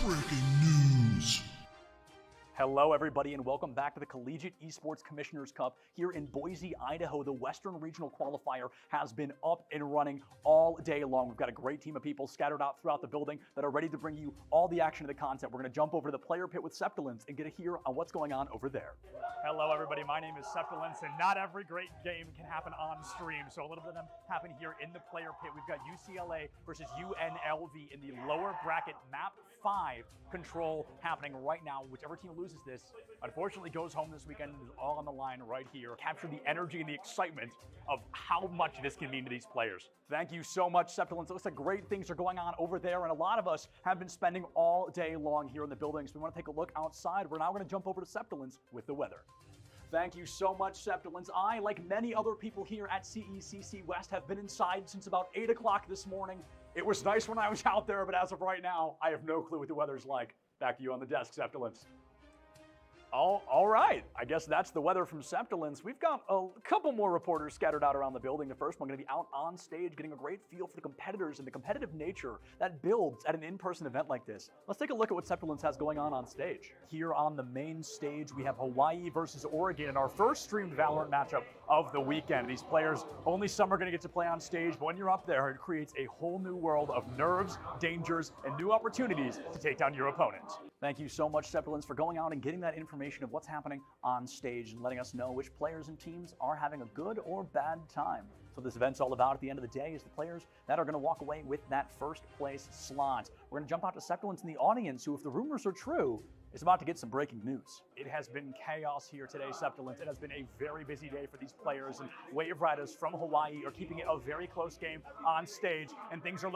Breaking news. Hello, everybody, and welcome back to the Collegiate Esports Commissioners Cup here in Boise, Idaho. The Western Regional Qualifier has been up and running all day long. We've got a great team of people scattered out throughout the building that are ready to bring you all the action of the content. We're going to jump over to the player pit with Septilence and get a hear on what's going on over there. Hello, everybody. My name is Septilence, and not every great game can happen on stream, so a little bit of them happen here in the player pit. We've got UCLA versus UNLV in the lower bracket map 5 control happening right now. Whichever team loses this, unfortunately, goes home this weekend. Is all on the line right here. Capture the energy and the excitement of how much this can mean to these players. Thank you so much, Septilence. It looks like great things are going on over there, and a lot of us have been spending all day long here in the building, so we want to take a look outside. We're now going to jump over to Septilence with the weather. Thank you so much, Septilence. I, like many other people here at CECC West, have been inside since about 8 o'clock this morning. It was nice when I was out there, but as of right now, I have no clue what the weather's like. Back to you on the desk, Septilence. All right. I guess that's the weather from Septilence. We've got a couple more reporters scattered out around the building. The first one going to be out on stage, getting a great feel for the competitors and the competitive nature that builds at an in-person event like this. Let's take a look at what Septilence has going on stage. Here on the main stage, we have Hawaii versus Oregon in our first streamed Valorant matchup of the weekend. These players, only some are going to get to play on stage, but when you're up there, it creates a whole new world of nerves, dangers, and new opportunities to take down your opponent. Thank you so much, Septilence, for going out and getting that information of what's happening on stage and letting us know which players and teams are having a good or bad time. So this event's all about at the end of the day is the players that are going to walk away with that first place slot. We're going to jump out to Septilence in the audience, who, if the rumors are true, is about to get some breaking news. It has been chaos here today, Septilence. It has been a very busy day for these players, and Wave Riders from Hawaii are keeping it a very close game on stage, and things are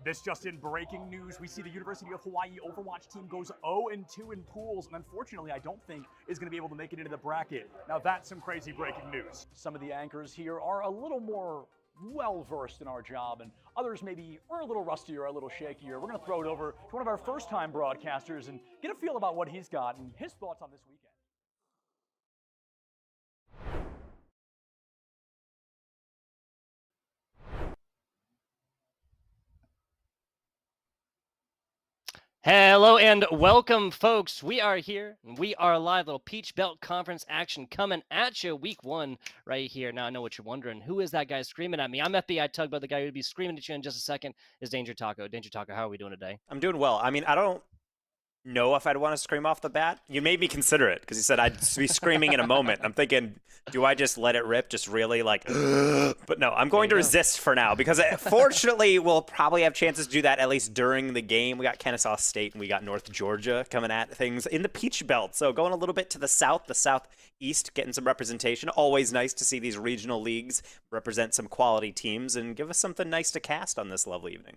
This just in breaking news, we see the University of Hawaii Overwatch team goes 0-2 in pools, and unfortunately I don't think is going to be able to make it into the bracket. Now that's some crazy breaking news. Some of the anchors here are a little more well-versed in our job, and others maybe are a little rustier, a little shakier. We're going to throw it over to one of our first-time broadcasters and get a feel about what he's got and his thoughts on this weekend. Hello and welcome, folks. We are here and we are live. Little Peach Belt Conference action coming at you week 1 right here. Now I know what you're wondering. Who is that guy screaming at me? I'm FBI Tug, but the guy who'd be screaming at you in just a second is Danger Taco. Danger Taco, how are we doing today? I'm doing well. I mean, I don't know if I'd want to scream off the bat. You made me consider it because you said I'd be screaming in a moment. I'm thinking, do I just let it rip? Just really like, but no, I'm going to resist for now because fortunately we'll probably have chances to do that at least during the game. We got Kennesaw State and we got North Georgia coming at things in the Peach Belt. So going a little bit to the southeast, getting some representation. Always nice to see these regional leagues represent some quality teams and give us something nice to cast on this lovely evening.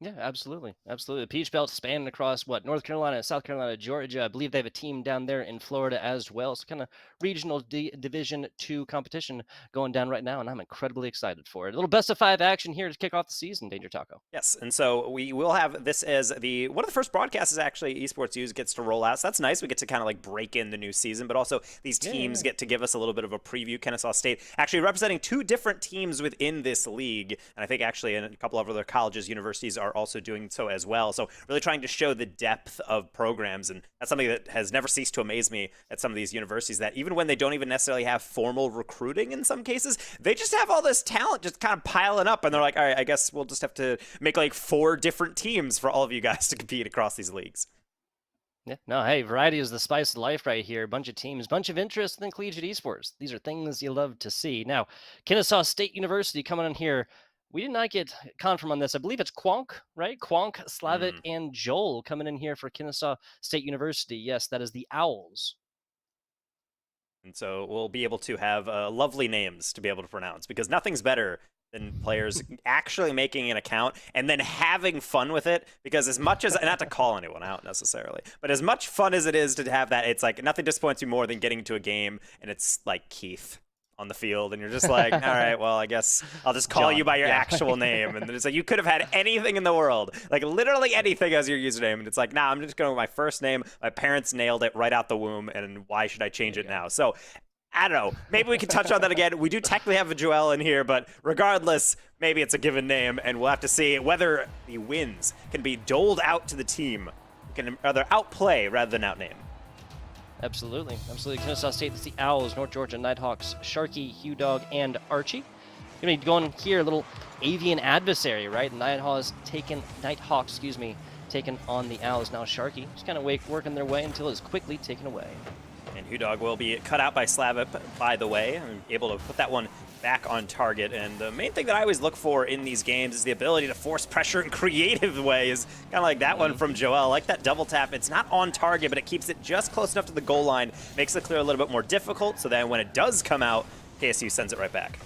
Yeah, absolutely. Absolutely. The Peach Belt spanning across, North Carolina, South Carolina, Georgia. I believe they have a team down there in Florida as well. So kind of regional Division 2 competition going down right now, and I'm incredibly excited for it. A little best of 5 action here to kick off the season, Danger Taco. Yes, and so we will have this as one of the first broadcasts actually Esports News gets to roll out. So that's nice. We get to kind of like break in the new season, but also these teams get to give us a little bit of a preview. Kennesaw State actually representing 2 different teams within this league, and I think actually in a couple of other colleges, universities are also doing so as well. So really trying to show the depth of programs, and that's something that has never ceased to amaze me at some of these universities, that even when they don't even necessarily have formal recruiting in some cases, they just have all this talent just kind of piling up, and they're like, all right, I guess we'll just have to make like 4 different teams for all of you guys to compete across these leagues. Yeah, no, hey, variety is the spice of life right here. Bunch of teams, bunch of interest in collegiate esports. These are things you love to see. Now, Kennesaw State University coming in here. We did not get confirmed on this. I believe it's Quonk, right? Quonk, Slavit, and Joel coming in here for Kennesaw State University. Yes, that is the Owls. And so we'll be able to have lovely names to be able to pronounce, because nothing's better than players actually making an account and then having fun with it. Because as much as, not to call anyone out necessarily, but as much fun as it is to have that, it's like nothing disappoints you more than getting into a game and it's like Keith on the field, and you're just like, all right, well, I guess I'll just call you by your actual name. And then it's like, you could have had anything in the world, like literally anything as your username. And it's like, nah, I'm just going with my first name. My parents nailed it right out the womb, and why should I change it now? So I don't know. Maybe we can touch on that again. We do technically have a Joel in here, but regardless, maybe it's a given name, and we'll have to see whether the wins can be doled out to the team can rather outplay rather than outname. Absolutely. Absolutely. Kennesaw State, that's the Owls, North Georgia Nighthawks, Sharky, Hugh Dog, and Archie. Gonna be going here, a little avian adversary, right? Nighthawks taking on the Owls. Now Sharky just kind of working their way until it's quickly taken away. And Hugh Dog will be cut out by Slavip, by the way, and able to put that one back on target. And the main thing that I always look for in these games is the ability to force pressure in creative ways. Kind of like that one from Joel. I like that double tap. It's not on target, but it keeps it just close enough to the goal line. Makes the clear a little bit more difficult, so then when it does come out, KSU sends it right back.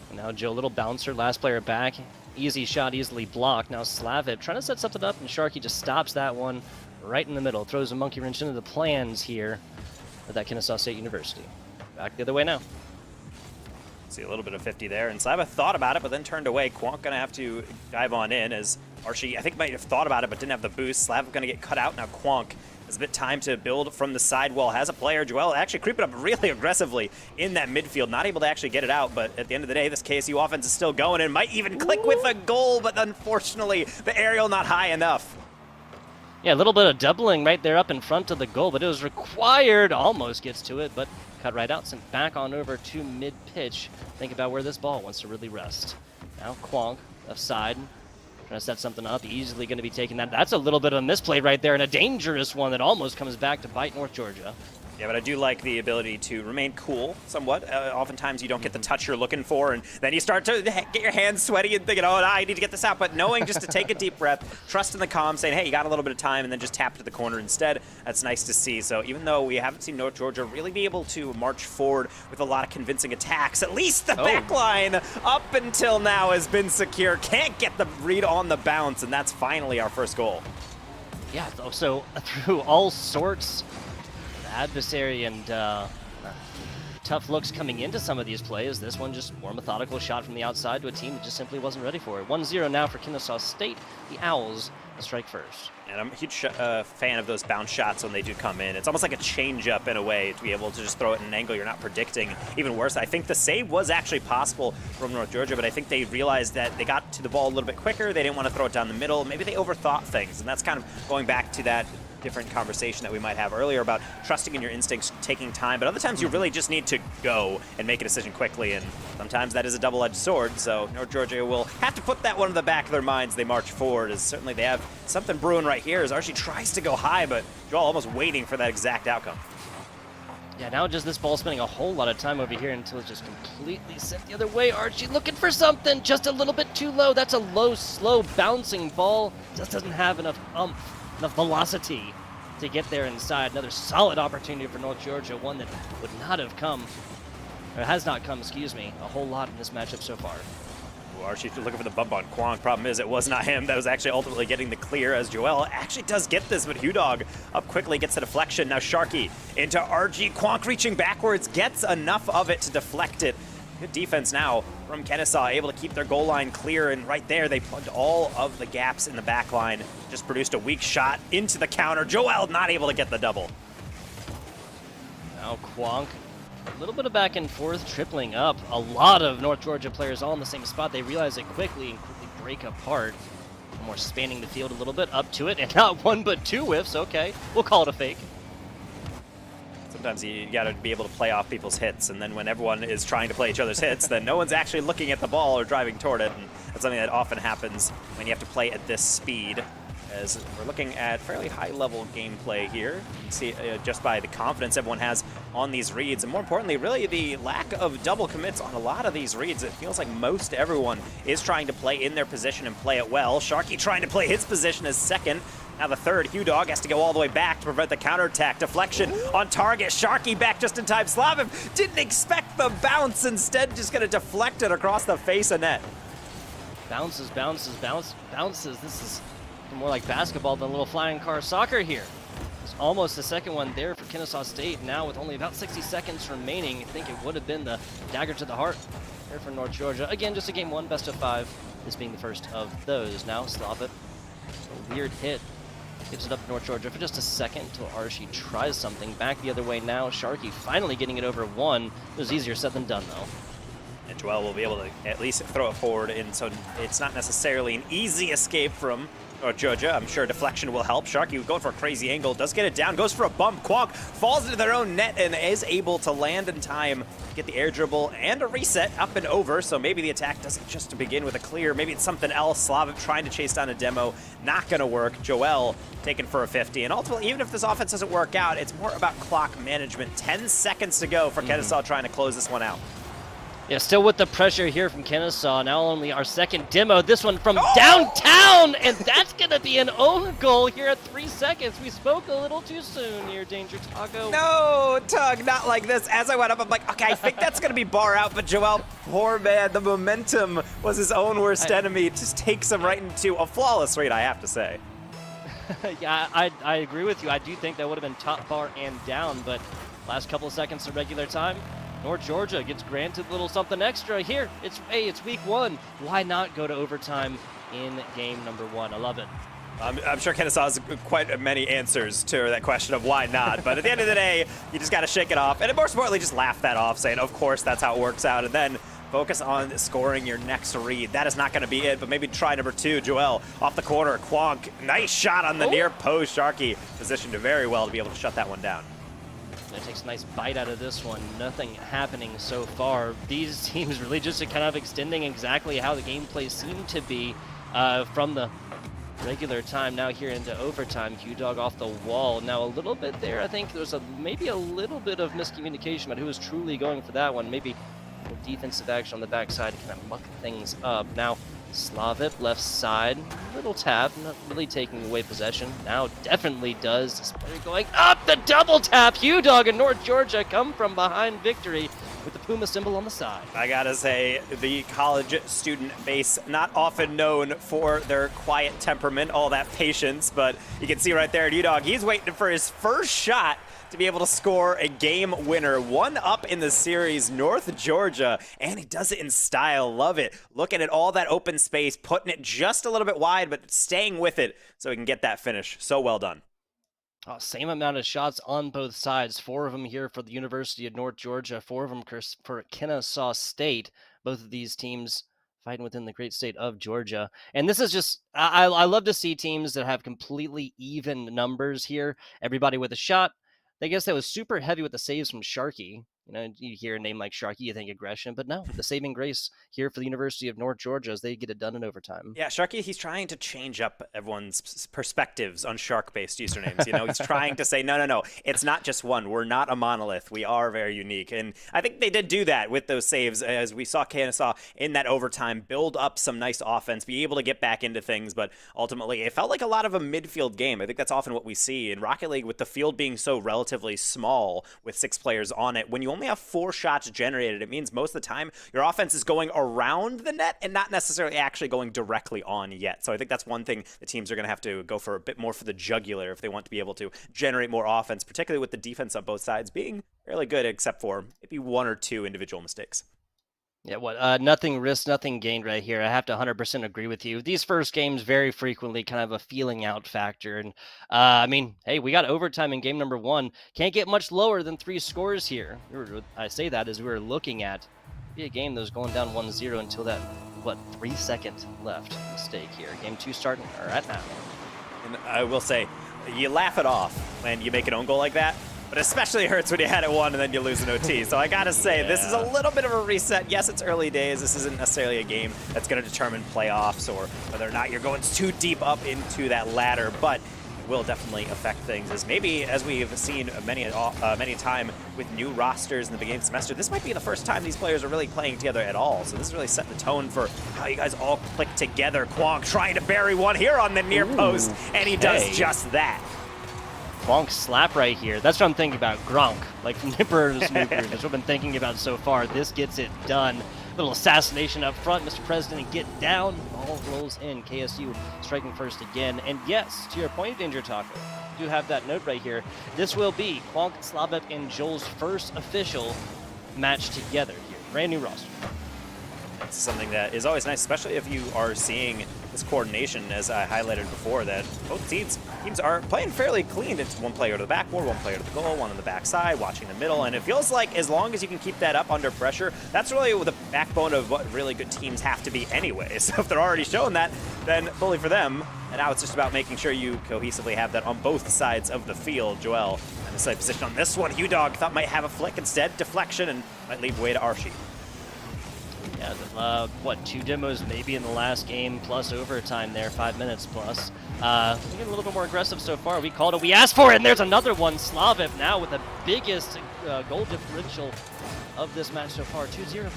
And now Joe, little bouncer, last player back. Easy shot, easily blocked. Now Slavip trying to set something up, and Sharky just stops that one right in the middle. Throws a monkey wrench into the plans here at that Kennesaw State University. Back the other way now. See a little bit of 50 there, and Slava thought about it, but then turned away. Quonk gonna have to dive on in, as Archie, I think, might have thought about it, but didn't have the boost. Slava gonna get cut out. Now Quonk has a bit time to build from the sidewall. Has a player, Joel, actually creeping up really aggressively in that midfield. Not able to actually get it out, but at the end of the day, this KSU offense is still going and might even click with a goal, but unfortunately, the aerial not high enough. Yeah, a little bit of doubling right there up in front of the goal, but it was required. Almost gets to it, but cut right out, sent back on over to mid-pitch. Think about where this ball wants to really rest. Now Quonk, left side, trying to set something up. Easily going to be taking that. That's a little bit of a misplay right there, and a dangerous one that almost comes back to bite North Georgia. Yeah, but I do like the ability to remain cool somewhat. Oftentimes you don't get the touch you're looking for, and then you start to get your hands sweaty and thinking, oh, I need to get this out. But knowing just to take a deep breath, trust in the comm, saying, hey, you got a little bit of time, and then just tap to the corner instead. That's nice to see. So even though we haven't seen North Georgia really be able to march forward with a lot of convincing attacks, at least the back line up until now has been secure. Can't get the read on the bounce, and that's finally our first goal. Yeah, so through all sorts adversary and tough looks coming into some of these plays. This one just more methodical shot from the outside to a team that just simply wasn't ready for it. 1-0 now for Kennesaw State. The Owls strike first. And I'm a huge fan of those bounce shots when they do come in. It's almost like a change-up in a way to be able to just throw it in an angle you're not predicting. Even worse, I think the save was actually possible from North Georgia, but I think they realized that they got to the ball a little bit quicker. They didn't want to throw it down the middle. Maybe they overthought things, and that's kind of going back to that different conversation that we might have earlier about trusting in your instincts, taking time, but other times you really just need to go and make a decision quickly, and sometimes that is a double-edged sword, so North Georgia will have to put that one in the back of their minds. They march forward, as certainly they have something brewing right here as Archie tries to go high, but Joel almost waiting for that exact outcome. Yeah, now just this ball spending a whole lot of time over here until it's just completely sent the other way. Archie looking for something, just a little bit too low. That's a low, slow, bouncing ball. Just doesn't have enough velocity to get there inside. Another solid opportunity for North Georgia, one that would not have come, or has not come, excuse me, a whole lot in this matchup so far. Archie looking for the bump on Quonk. Problem is, it was not him that was actually ultimately getting the clear, as Joel actually does get this, but Hugh Dog up quickly, gets the deflection. Now Sharky into Archie. Quonk reaching backwards, gets enough of it to deflect it. Good defense now from Kennesaw, able to keep their goal line clear, and right there they plugged all of the gaps in the back line. Just produced a weak shot into the counter. Joel not able to get the double. Now Quonk, a little bit of back and forth, tripling up. A lot of North Georgia players all in the same spot. They realize it quickly and quickly break apart. More spanning the field a little bit, up to it, and not one but two whiffs. Okay, we'll call it a fake. Sometimes you got to be able to play off people's hits, and then when everyone is trying to play each other's hits, then no one's actually looking at the ball or driving toward it, and that's something that often happens when you have to play at this speed. As we're looking at fairly high-level gameplay here, you can see just by the confidence everyone has on these reads, and more importantly, really the lack of double commits on a lot of these reads. It feels like most everyone is trying to play in their position and play it well. Sharky trying to play his position as second. Now the third, Hugh Dog has to go all the way back to prevent the counterattack. Deflection on target. Sharky back just in time. Slavin didn't expect the bounce. Instead, just going to deflect it across the face of net. Bounces. This is more like basketball than a little flying car soccer here. It's almost the second one there for Kennesaw State. Now with only about 60 seconds remaining, I think it would have been the dagger to the heart here for North Georgia. Again, just a game one, best of 5. This being the first of those. Now Slavin, a weird hit. Gives it up to North Georgia for just a second until Archie tries something. Back the other way now. Sharky finally getting it over one. It was easier said than done, though. And Joel will be able to at least throw it forward, and so it's not necessarily an easy escape from Oh, Georgia, I'm sure deflection will help. Sharky going for a crazy angle, does get it down, goes for a bump. Quonk falls into their own net and is able to land in time, get the air dribble and a reset up and over. So maybe the attack doesn't just begin with a clear. Maybe it's something else. Slavic trying to chase down a demo, not going to work. Joel taken for a 50. And ultimately, even if this offense doesn't work out, it's more about clock management. 10 seconds to go for Kennesaw trying to close this one out. Yeah, still with the pressure here from Kennesaw. Now only our second demo. This one from downtown, and that's going to be an own goal here at 3 seconds. We spoke a little too soon here, Danger Taco. No, Tug, not like this. As I went up, I'm like, okay, I think that's going to be bar out, but Joel, poor man, the momentum was his own worst enemy. Just takes him right into a flawless read, I have to say. Yeah, I agree with you. I do think that would have been top bar and down, but last couple of seconds of regular time, North Georgia gets granted a little something extra here. It's week 1. Why not go to overtime in game number 1? I love it. I'm sure Kennesaw has quite many answers to that question of why not, but at the end of the day, you just got to shake it off, and more importantly, just laugh that off, saying, of course, that's how it works out, and then focus on scoring your next read. That is not going to be it, but maybe try number 2. Joel off the corner. Quonk, nice shot on the near post. Sharky positioned very well to be able to shut that one down. It takes a nice bite out of this one. Nothing happening so far. These teams really just kind of extending exactly how the gameplay seemed to be from the regular time now here into overtime. Q-Dog off the wall. Now a little bit there, I think there's maybe a little bit of miscommunication about who was truly going for that one. Maybe a little defensive action on the backside to kind of muck things up. Now Slavic left side, little tap, not really taking away possession. Now definitely does. Spider going up, the double tap. Q-Dog and North Georgia come from behind victory with the Puma symbol on the side. I gotta say, the college student base, not often known for their quiet temperament, all that patience, but you can see right there, Q-Dog, he's waiting for his first shot to be able to score a game winner. 1 up in the series, North Georgia, and he does it in style. Love it. Looking at all that open space, putting it just a little bit wide, but staying with it so he can get that finish. So well done. Oh, same amount of shots on both sides. 4 of them here for the University of North Georgia, 4 of them for Kennesaw State. Both of these teams fighting within the great state of Georgia. And this is just, I love to see teams that have completely even numbers here. Everybody with a shot. I guess that was super heavy with the saves from Sharky. You know, you hear a name like Sharky, you think aggression, but no, the saving grace here for the University of North Georgia as they get it done in overtime. Yeah, Sharky, he's trying to change up everyone's perspectives on shark-based usernames. You know, he's trying to say, no, it's not just one. We're not a monolith. We are very unique. And I think they did do that with those saves, as we saw Kennesaw in that overtime build up some nice offense, be able to get back into things, but ultimately it felt like a lot of a midfield game. I think that's often what we see in Rocket League with the field being so relatively small with 6 players on it. When you only have 4 shots generated, it means most of the time your offense is going around the net and not necessarily actually going directly on yet. So I think that's one thing the teams are going to have to go for a bit more for the jugular if they want to be able to generate more offense, particularly with the defense on both sides being fairly good, except for maybe 1 or 2 individual mistakes. Yeah, nothing risked, nothing gained right here. I have to 100% agree with you. These first games very frequently kind of a feeling out factor. And I mean, hey, we got overtime in game number 1. Can't get much lower than 3 scores here. I say that as we were looking at a game that was going down 1-0 until that, 3 seconds left mistake here. Game 2 starting right now. And I will say, you laugh it off when you make an own goal like that. But especially hurts when you had it 1 and then you lose an OT. So I gotta say, This is a little bit of a reset. Yes, it's early days. This isn't necessarily a game that's gonna determine playoffs or whether or not you're going too deep up into that ladder, but it will definitely affect things. As we've seen many time with new rosters in the beginning of the semester, this might be the first time these players are really playing together at all. So this really set the tone for how you guys all click together. Quonk trying to bury one here on the near post, and he does just that. Gronk slap right here. That's what I'm thinking about. Gronk, like from Nipper to Snoopers. That's what I've been thinking about so far. This gets it done. Little assassination up front, Mr. President, get down. Ball rolls in. KSU striking first again. And yes, to your point, Danger Taco, I do have that note right here. This will be Quonk, Slavic, and Joel's first official match together here. Brand new roster. It's something that is always nice, especially if you are seeing this coordination, as I highlighted before, that both teams are playing fairly clean. It's one player to the backboard, one player to the goal, one on the backside, watching the middle, and it feels like as long as you can keep that up under pressure, that's really the backbone of what really good teams have to be anyway. So if they're already showing that, then bully for them. And now it's just about making sure you cohesively have that on both sides of the field. Joel in the side position on this one. Hugh Dog thought might have a flick instead, deflection, and might leave way to Archie. Yeah, what, 2 demos maybe in the last game, plus overtime there, 5 minutes plus. We're getting a little bit more aggressive so far. We called it, we asked for it, and there's another one. Slaviv now with the biggest goal differential of this match so far, 2-0.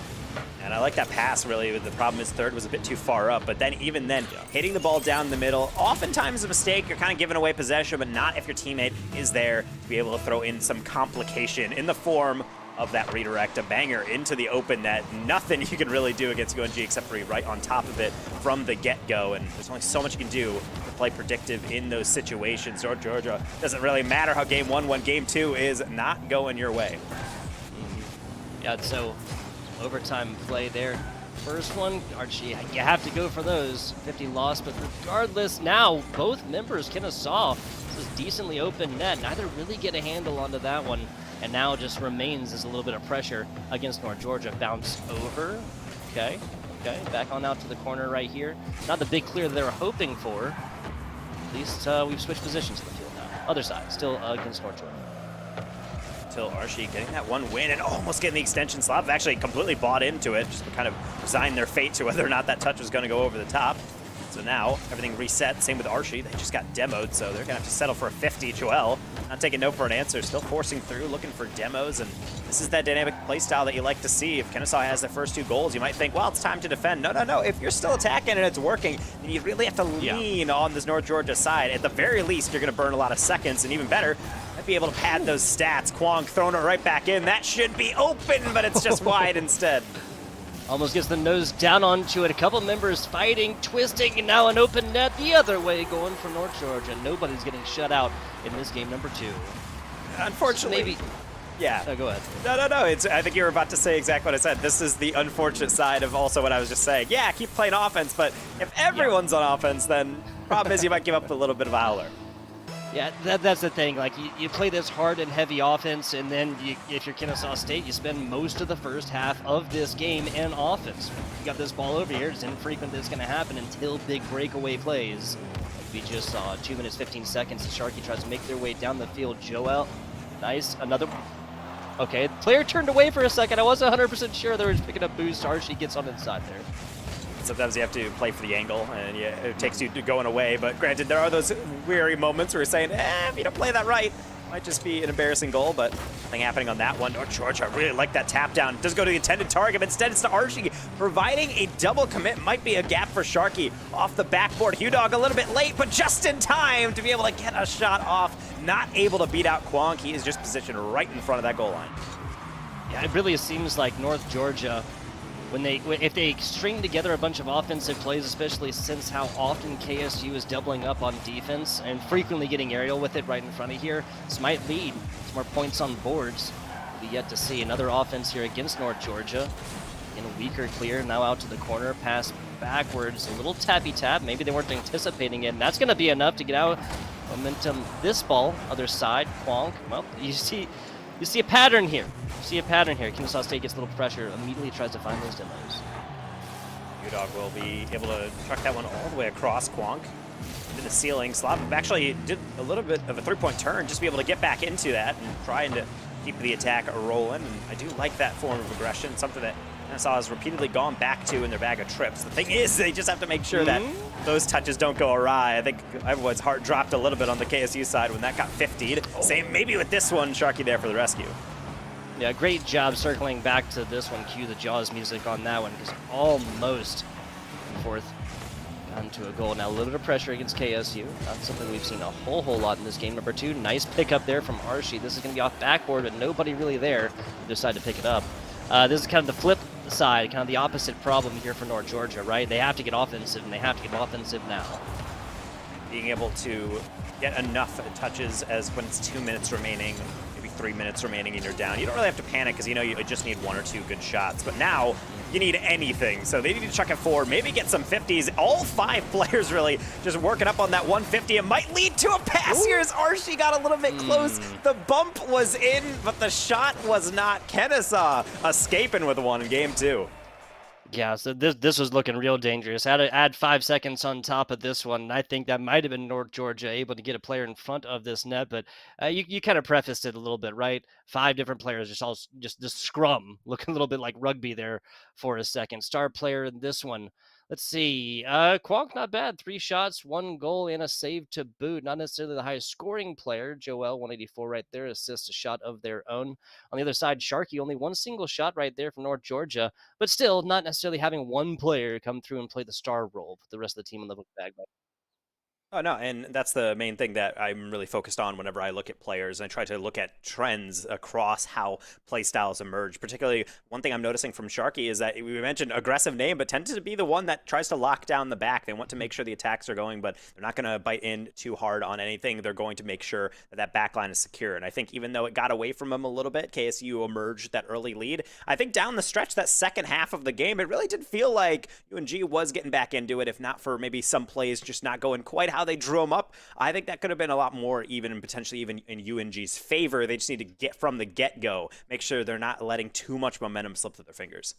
And I like that pass, really. The problem is third was a bit too far up, but then even then, hitting the ball down the middle, oftentimes a mistake. You're kind of giving away possession, but not if your teammate is there to be able to throw in some complication in the form of that redirect, a banger into the open net. Nothing you can really do against UNG except for be right on top of it from the get-go, and there's only so much you can do to play predictive in those situations. North Georgia, doesn't really matter how game 1 went, game 2 is not going your way. Yeah, so overtime play there. First one, Archie, you have to go for those. 50 lost, but regardless, now both members, Kennesaw, this is decently open net. Neither really get a handle onto that one. And now just remains as a little bit of pressure against North Georgia. Bounce over. Okay, back on out to the corner right here. Not the big clear that they were hoping for. At least we've switched positions in the field now. Other side, still against North Georgia. Until Archie getting that one win and almost getting the extension. Slav actually completely bought into it, just to kind of resign their fate to whether or not that touch was going to go over the top. So now everything reset. Same with Archie. They just got demoed, so they're gonna have to settle for a 50. Joel not taking no for an answer, still forcing through, looking for demos, and this is that dynamic play style that you like to see. If Kennesaw has their first 2 goals, you might think, well, it's time to defend. No. If you're still attacking and it's working, then you really have to lean on this North Georgia side. At the very least, you're gonna burn a lot of seconds, and even better, might be able to pad those stats. Kwong throwing it right back in. That should be open, but it's just wide instead. Almost gets the nose down onto it. A couple members fighting, twisting, and now an open net the other way going for North Georgia. Nobody's getting shut out in this game number 2. Unfortunately. Maybe. Yeah. Oh, go ahead. No. I think you were about to say exactly what I said. This is the unfortunate side of also what I was just saying. Yeah, keep playing offense, but if everyone's on offense, then problem is you might give up a little bit of a howler. Yeah, that's the thing. Like, you play this hard and heavy offense, and then if you're Kennesaw State, you spend most of the first half of this game in offense. You got this ball over here. It's infrequent that's going to happen until big breakaway plays. Like we just saw, 2 minutes, 15 seconds, and Sharky tries to make their way down the field. Joel, nice. Another. Okay, the player turned away for a second. I wasn't 100% sure they were just picking up boost. Archie gets on inside there. Sometimes you have to play for the angle, and it takes you going away. But granted, there are those weary moments where you're saying, if you don't play that right, it might just be an embarrassing goal, but nothing happening on that one. North Georgia, I really like that tap down. It does go to the intended target, but instead it's to Archie. Providing a double commit might be a gap for Sharky. Off the backboard, Hugh Dog a little bit late, but just in time to be able to get a shot off. Not able to beat out Kwong. He is just positioned right in front of that goal line. Yeah, it really seems like North Georgia, if they string together a bunch of offensive plays, especially since how often KSU is doubling up on defense and frequently getting aerial with it right in front of here, this might lead to more points on boards. We'll be yet to see. Another offense here against North Georgia. In a weaker clear, now out to the corner, pass backwards, a little tappy tap. Maybe they weren't anticipating it, and that's going to be enough to get out momentum. This ball, other side, Kwong. Well, you see a pattern here. Kennesaw State gets a little pressure, immediately tries to find those demos. U-Dog will be able to truck that one all the way across Kwong to the ceiling. Slav actually did a little bit of a 3-point turn just to be able to get back into that and trying to keep the attack rolling. And I do like that form of aggression, something that Kennesaw has repeatedly gone back to in their bag of trips. The thing is, they just have to make sure that those touches don't go awry. I think everyone's heart dropped a little bit on the KSU side when that got 50'd. Same maybe with this one, Sharky there for the rescue. Yeah, great job circling back to this one. Cue the Jaws music on that one, because almost fourth down to a goal. Now a little bit of pressure against KSU. Not something we've seen a whole lot in this game. Number 2, nice pickup there from Archie. This is going to be off backboard, but nobody really there to decide to pick it up. This is kind of the flip side, kind of the opposite problem here for North Georgia, right? They have to get offensive, and they have to get offensive now. Being able to get enough touches as when it's 2 minutes remaining, maybe 3 minutes remaining and you're down. You don't really have to panic because you know you just need 1 or 2 good shots. But now you need anything. So they need to chuck it forward, maybe get some 50s. All 5 players really just working up on that 150. It might lead to a pass here as Archie got a little bit close. The bump was in, but the shot was not. Kennesaw escaping with one in game 2. Yeah, so this was looking real dangerous. Had to add 5 seconds on top of this one. I think that might have been North Georgia able to get a player in front of this net, but you kind of prefaced it a little bit, right? 5 different players, just this scrum, looking a little bit like rugby there for a second. Star player in this one. Let's see. Quonk, not bad. 3 shots, 1 goal, and a save to boot. Not necessarily the highest scoring player. Joel, 184 right there. Assist, a shot of their own. On the other side, Sharky, only 1 single shot right there from North Georgia. But still, not necessarily having one player come through and play the star role. Put the rest of the team on the book bag. Oh, no, and that's the main thing that I'm really focused on whenever I look at players. And I try to look at trends across how play styles emerge. Particularly, one thing I'm noticing from Sharky is that we mentioned aggressive name, but tends to be the one that tries to lock down the back. They want to make sure the attacks are going, but they're not going to bite in too hard on anything. They're going to make sure that that back line is secure. And I think even though it got away from them a little bit, KSU emerged that early lead. I think down the stretch, that second half of the game, it really did feel like UNG was getting back into it, if not for maybe some plays just not going quite how they drew them up. I think that could have been a lot more even, and potentially even in UNG's favor. They just need to get from the get-go, make sure they're not letting too much momentum slip through their fingers.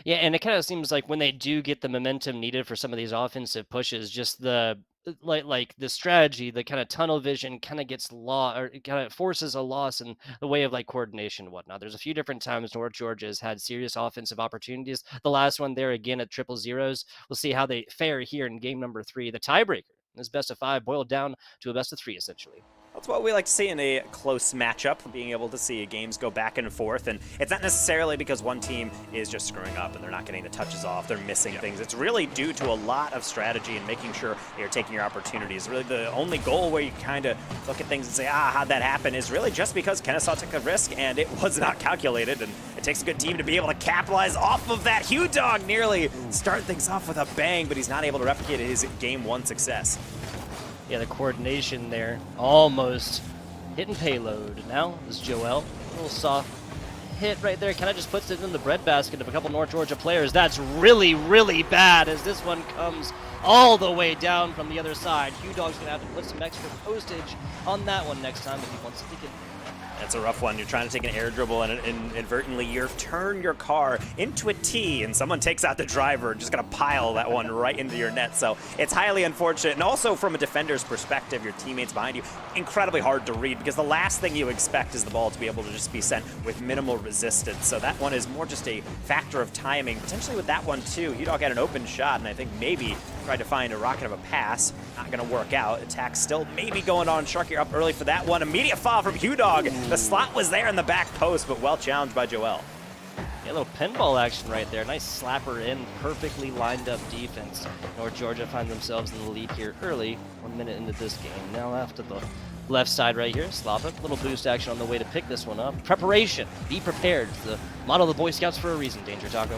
Yeah, and it kind of seems like when they do get the momentum needed for some of these offensive pushes, just the like the strategy, the kind of tunnel vision kind of gets lost, or it kind of forces a loss in the way of like coordination and whatnot. There's a few different times North Georgia has had serious offensive opportunities. The last one there again at 0-0. We'll see how they fare here in game number 3. The tiebreaker. This best of 5 boiled down to a best of 3, essentially. That's what we like to see in a close matchup, being able to see games go back and forth. And it's not necessarily because one team is just screwing up and they're not getting the touches off, they're missing things. It's really due to a lot of strategy and making sure you're taking your opportunities. Really the only goal where you kind of look at things and say, how'd that happen, is really just because Kennesaw took a risk and it was not calculated. And it takes a good team to be able to capitalize off of that. Hugh Dog nearly start things off with a bang, but he's not able to replicate his game 1 success. Yeah, the coordination there, almost hitting payload. Now is Joel, a little soft hit right there. Kind of just puts it in the breadbasket of a couple North Georgia players. That's really, really bad as this one comes all the way down from the other side. Hugh Dog's going to have to put some extra postage on that one next time if he wants to take it. That's a rough one. You're trying to take an air dribble and inadvertently you turn your car into a T and someone takes out the driver and just going to pile that one right into your net. So it's highly unfortunate. And also from a defender's perspective, your teammates behind you, incredibly hard to read because the last thing you expect is the ball to be able to just be sent with minimal resistance. So that one is more just a factor of timing. Potentially with that one too, Hugh-Dog had an open shot and I think maybe tried to find a rocket of a pass. Not going to work out. Attack still maybe going on. Sharky up early for that one. Immediate foul from Hugh-Dog. The slot was there in the back post, but well challenged by Joel. Yeah, a little pinball action right there. Nice slapper in, perfectly lined up defense. North Georgia find themselves in the lead here early, 1 minute into this game. Now after the left side right here, Slava, little boost action on the way to pick this one up. Preparation, be prepared. The motto of the Boy Scouts for a reason, Danger Taco.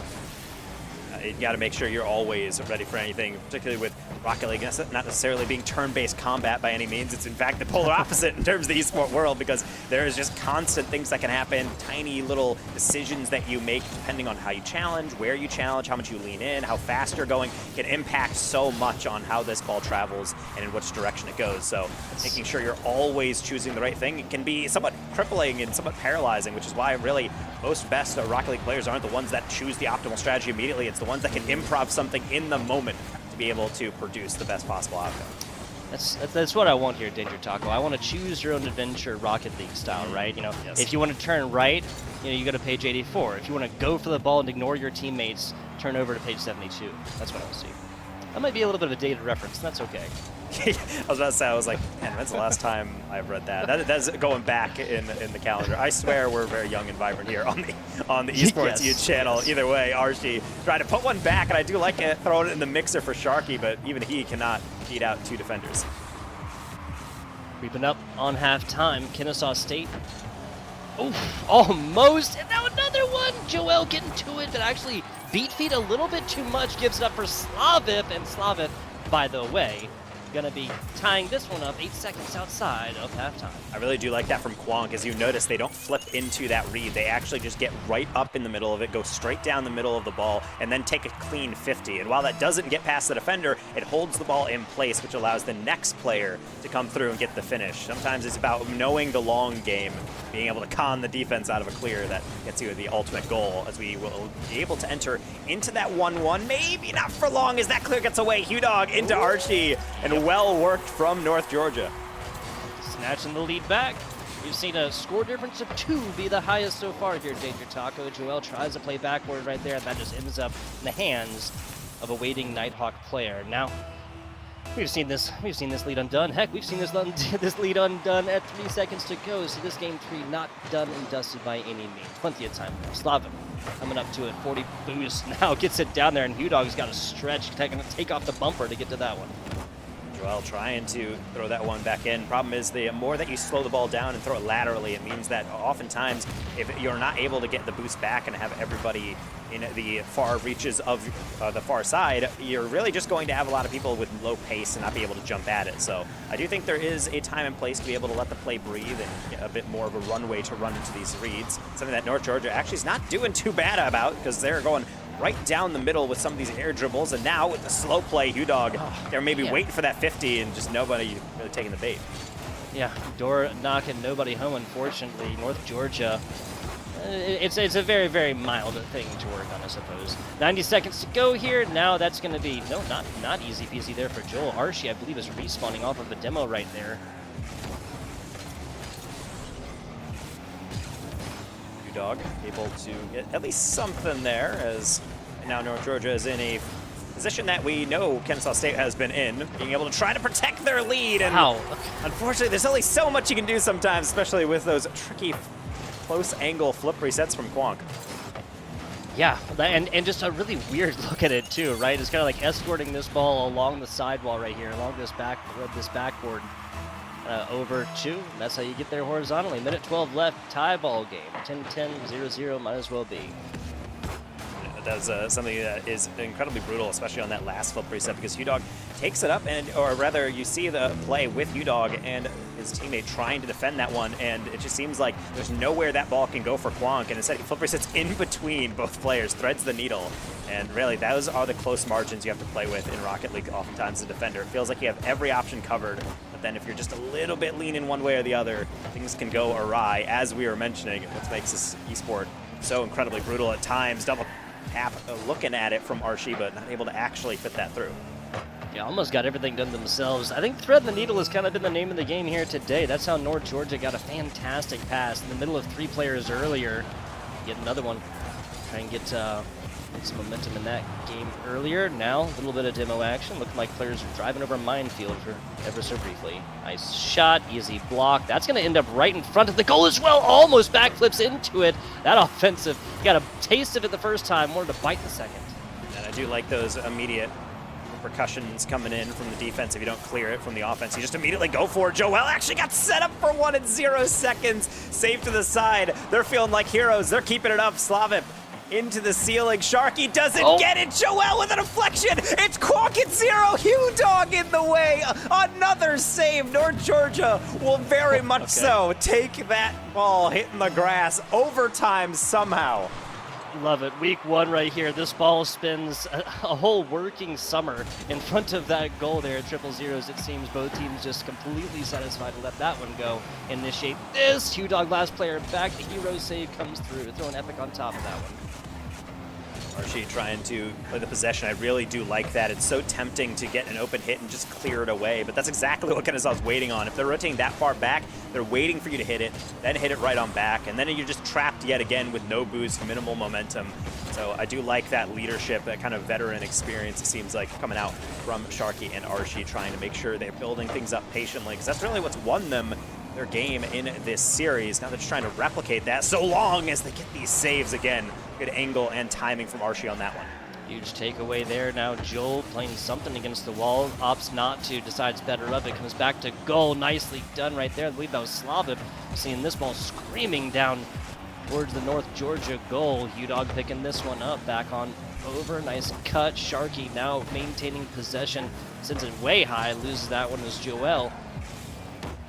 You got to make sure you're always ready for anything, particularly with Rocket League. It's not necessarily being turn-based combat by any means. It's in fact the polar opposite in terms of the esport world because there is just constant things that can happen, tiny little decisions that you make depending on how you challenge, where you challenge, how much you lean in, how fast you're going, can impact so much on how this ball travels and in which direction it goes. So making sure you're always choosing the right thing can be somewhat crippling and somewhat paralyzing, which is why really most best Rocket League players aren't the ones that choose the optimal strategy immediately. It's the ones that can improv something in the moment to be able to produce the best possible outcome. That's what I want here, Danger Taco. I want to choose your own adventure Rocket League style, right? You know, yes. If you want to turn right, you go to page 84. If you want to go for the ball and ignore your teammates, turn over to page 72. That's what I want to see. That might be a little bit of a dated reference. That's okay. I was about to say, I was like, man, when's the last time I've read that? That's going back in the calendar. I swear we're very young and vibrant here on the Esports U channel. Yes. Either way, Archie tried to put one back, and I do like it, throwing it in the mixer for Sharky, but even he cannot beat out 2 defenders. Creeping up on halftime, Kennesaw State. Oof, almost, and now another one. Joel getting to it, but actually beat feet a little bit too much. Gives it up for Slavip, and Slavip, by the way, gonna be tying this one up 8 seconds outside of halftime. I really do like that from Kwonk. As you notice, they don't flip into that read. They actually just get right up in the middle of it, go straight down the middle of the ball, and then take a clean 50. And while that doesn't get past the defender, it holds the ball in place, which allows the next player to come through and get the finish. Sometimes it's about knowing the long game, being able to con the defense out of a clear that gets you the ultimate goal, as we will be able to enter into that 1-1. Maybe not for long as that clear gets away. Hudog into Archie, and well worked from North Georgia. Snatching the lead back. We've seen a score difference of 2 be the highest so far here, Danger Taco. Joel tries to play backward right there, and that just ends up in the hands of a waiting Nighthawk player. Now, we've seen this lead undone. Heck, we've seen this lead undone at 3 seconds to go. So this game 3 not done and dusted by any means. Plenty of time. Slavin coming up to it, 40 boost now, gets it down there, and Hudog's got to stretch, take off the bumper to get to that one. Joel trying to throw that one back in. Problem is, the more that you slow the ball down and throw it laterally, it means that oftentimes if you're not able to get the boost back and have everybody in the far reaches of the far side, you're really just going to have a lot of people with low pace and not be able to jump at it. So I do think there is a time and place to be able to let the play breathe and get a bit more of a runway to run into these reads. Something that North Georgia actually is not doing too bad about, because they're going right down the middle with some of these air dribbles, and now with the slow play, Hudog, they're maybe waiting for that 50 and just nobody really taking the bait. Yeah, door knocking, nobody home, unfortunately. North Georgia, it's a very, very mild thing to work on, I suppose. 90 seconds to go here. Now that's going to be, no, not easy peasy there for Joel. Archie, I believe, is respawning off of a demo right there. Hudog able to get at least something there, as now North Georgia is in a position that we know Kennesaw State has been in, being able to try to protect their lead. And unfortunately, there's only so much you can do sometimes, especially with those tricky close angle flip resets from Kwonk. Yeah, and just a really weird look at it too, right? It's kind of like escorting this ball along the sidewall right here, along this backboard. Over 2. That's how you get there horizontally. Minute 12 left, tie ball game. 10-10, 0-0, might as well be. That's something that is incredibly brutal, especially on that last flip reset, because Hudog takes it up, or rather you see the play with Hudog and his teammate trying to defend that one, and it just seems like there's nowhere that ball can go for Kwonk, and instead he flip resets in between both players, threads the needle. And really, those are the close margins you have to play with in Rocket League oftentimes as a defender. It feels like you have every option covered, but then if you're just a little bit leaning one way or the other, things can go awry, as we were mentioning. What makes this esport so incredibly brutal at times. Double tap looking at it from Archie, but not able to actually fit that through. Yeah, almost got everything done themselves. I think thread the needle has kind of been the name of the game here today. That's how North Georgia got a fantastic pass in the middle of 3 players earlier. Get another one. Try and get some momentum in that game earlier. Now, a little bit of demo action. Looked like players were driving over a minefield for ever so briefly. Nice shot, easy block. That's going to end up right in front of the goal as well. Almost backflips into it. That offensive, got a taste of it the first time, wanted to bite the second. And I do like those immediate repercussions coming in from the defense. If you don't clear it from the offense, you just immediately go for it. Joel actually got set up for one in 0 seconds. Safe to the side. They're feeling like heroes. They're keeping it up. Slavip into the ceiling. Sharky doesn't get it. Joel with a deflection. It's Kwonk at 0. Hudog in the way. Another save. North Georgia will very much so take that ball hitting the grass. Overtime somehow. Love it. Week 1 right here. This ball spends a whole working summer in front of that goal there at 0-0s. It seems both teams just completely satisfied to let that one go. Initiate this. Hudog last player back. The hero save comes through. Throw an epic on top of that one. Archie trying to play the possession. I really do like that. It's so tempting to get an open hit and just clear it away, but that's exactly what Kennesaw's waiting on. If they're rotating that far back, they're waiting for you to hit it, then hit it right on back, and then you're just trapped yet again with no boost, minimal momentum. So I do like that leadership, that kind of veteran experience, it seems like, coming out from Sharky and Archie, trying to make sure they're building things up patiently, because that's really what's won them their game in this series. Now they're just trying to replicate that so long as they get these saves again. Good angle and timing from Archie on that one. Huge takeaway there. Now Joel playing something against the wall. Opts not to, decides better of it. Comes back to goal. Nicely done right there. I believe that was Slavip. Seeing this ball screaming down towards the North Georgia goal. Hudog picking this one up back on over. Nice cut. Sharky now maintaining possession. Sends it way high. Loses that one as Joel.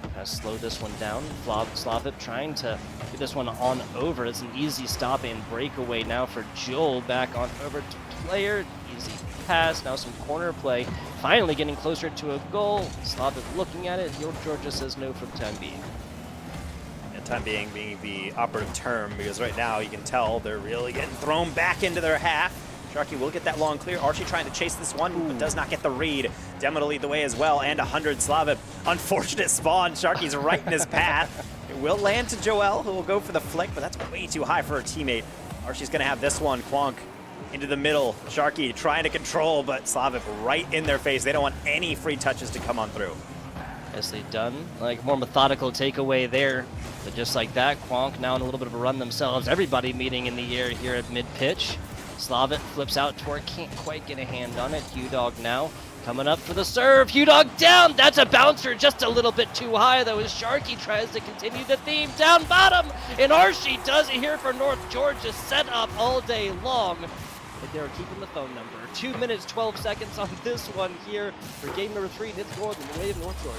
Kind of slow this one down. Slavip trying to get this one on over. It's an easy stop and breakaway now for Joel. Back on over to player. Easy pass. Now some corner play. Finally getting closer to a goal. Slavip looking at it. North Georgia says no for the time being. Time being the operative term, because right now you can tell they're really getting thrown back into their half. Sharky will get that long clear. Archie trying to chase this one, but does not get the read. Demo to lead the way as well, and 100 Slavip. Unfortunate spawn. Sharky's right in his path. It will land to Joel, who will go for the flick, but that's way too high for her teammate. Archie's going to have this one. Quonk into the middle. Sharky trying to control, but Slavip right in their face. They don't want any free touches to come on through. Nicely done. Like, more methodical takeaway there. But just like that, Quonk now in a little bit of a run themselves. Everybody meeting in the air here at mid-pitch. Slavit flips out toward, can't quite get a hand on it. Hughdog now coming up for the serve. Hughdog down. That's a bouncer just a little bit too high, though, as Sharky tries to continue the theme. Down bottom. And Archie does it here for North Georgia. Set up all day long. But they were keeping the phone number. 2 minutes, 12 seconds on this one here for game number 3. It's going the way of North Georgia.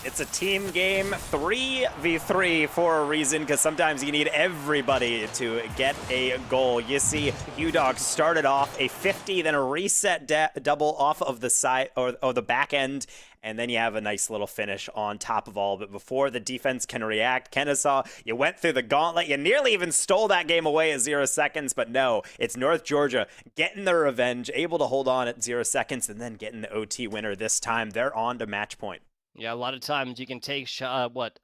It's a team game, 3v3 for a reason, because sometimes you need everybody to get a goal. You see Hughdog started off a 50, then a reset double off of the side or the back end, and then you have a nice little finish on top of all. But before the defense can react, Kennesaw, you went through the gauntlet. You nearly even stole that game away at 0 seconds, but no, it's North Georgia getting their revenge, able to hold on at 0 seconds, and then getting the OT winner this time. They're on to match point. Yeah, a lot of times you can take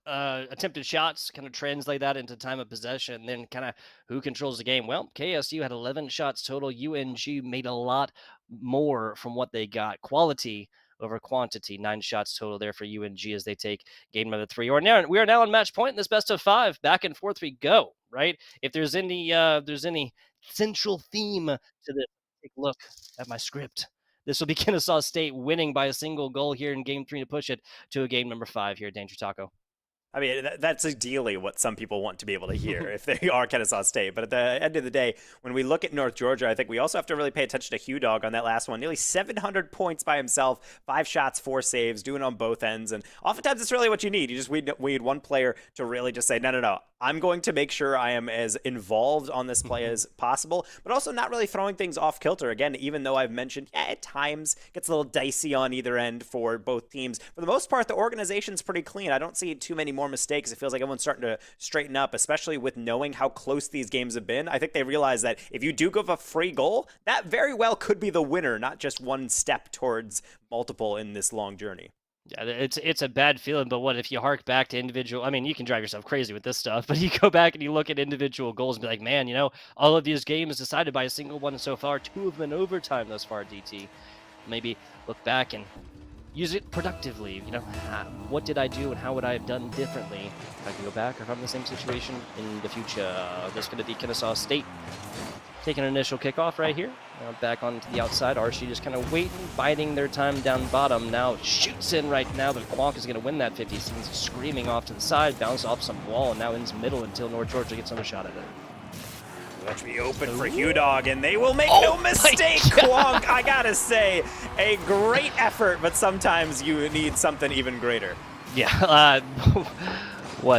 attempted shots, kind of translate that into time of possession, and then kind of who controls the game. Well, KSU had 11 shots total. UNG made a lot more from what they got. Quality over quantity. 9 shots total there for UNG as they take game number 3. We are now on match point in this best of 5. Back and forth we go, right? If there's any central theme to this, take a look at my script. This will be Kennesaw State winning by a single goal here in game 3 to push it to a game number 5 here at Danger Taco. I mean, that's ideally what some people want to be able to hear if they are Kennesaw State. But at the end of the day, when we look at North Georgia, I think we also have to really pay attention to Hughdog on that last one. Nearly 700 points by himself, 5 shots, 4 saves, doing on both ends. And oftentimes it's really what you need. We need one player to really just say, no, I'm going to make sure I am as involved on this play as possible, but also not really throwing things off kilter. Again, even though I've mentioned, at times gets a little dicey on either end for both teams. For the most part, the organization's pretty clean. I don't see too many more mistakes. It feels like everyone's starting to straighten up, especially with knowing how close these games have been. I think they realize that if you do give a free goal, that very well could be the winner, not just one step towards multiple in this long journey. Yeah, it's a bad feeling, but what if you hark back to individual? I mean, you can drive yourself crazy with this stuff, but you go back and you look at individual goals and be like, man, all of these games decided by a single one so far, 2 of them in overtime thus far, DT. Maybe look back and use it productively. What did I do and how would I have done differently if I can go back or if I'm in the same situation in the future? This is going to be Kennesaw State taking an initial kickoff right here. Now back onto the outside. Archie just kind of waiting, biding their time down bottom. Now shoots in right now, but Quonk is going to win that 50. He's screaming off to the side, bounce off some wall, and now ends middle until North Georgia gets another shot at it. Let's be open for Hughdog, and they will make no mistake. Quonk, I gotta say, a great effort, but sometimes you need something even greater. Yeah,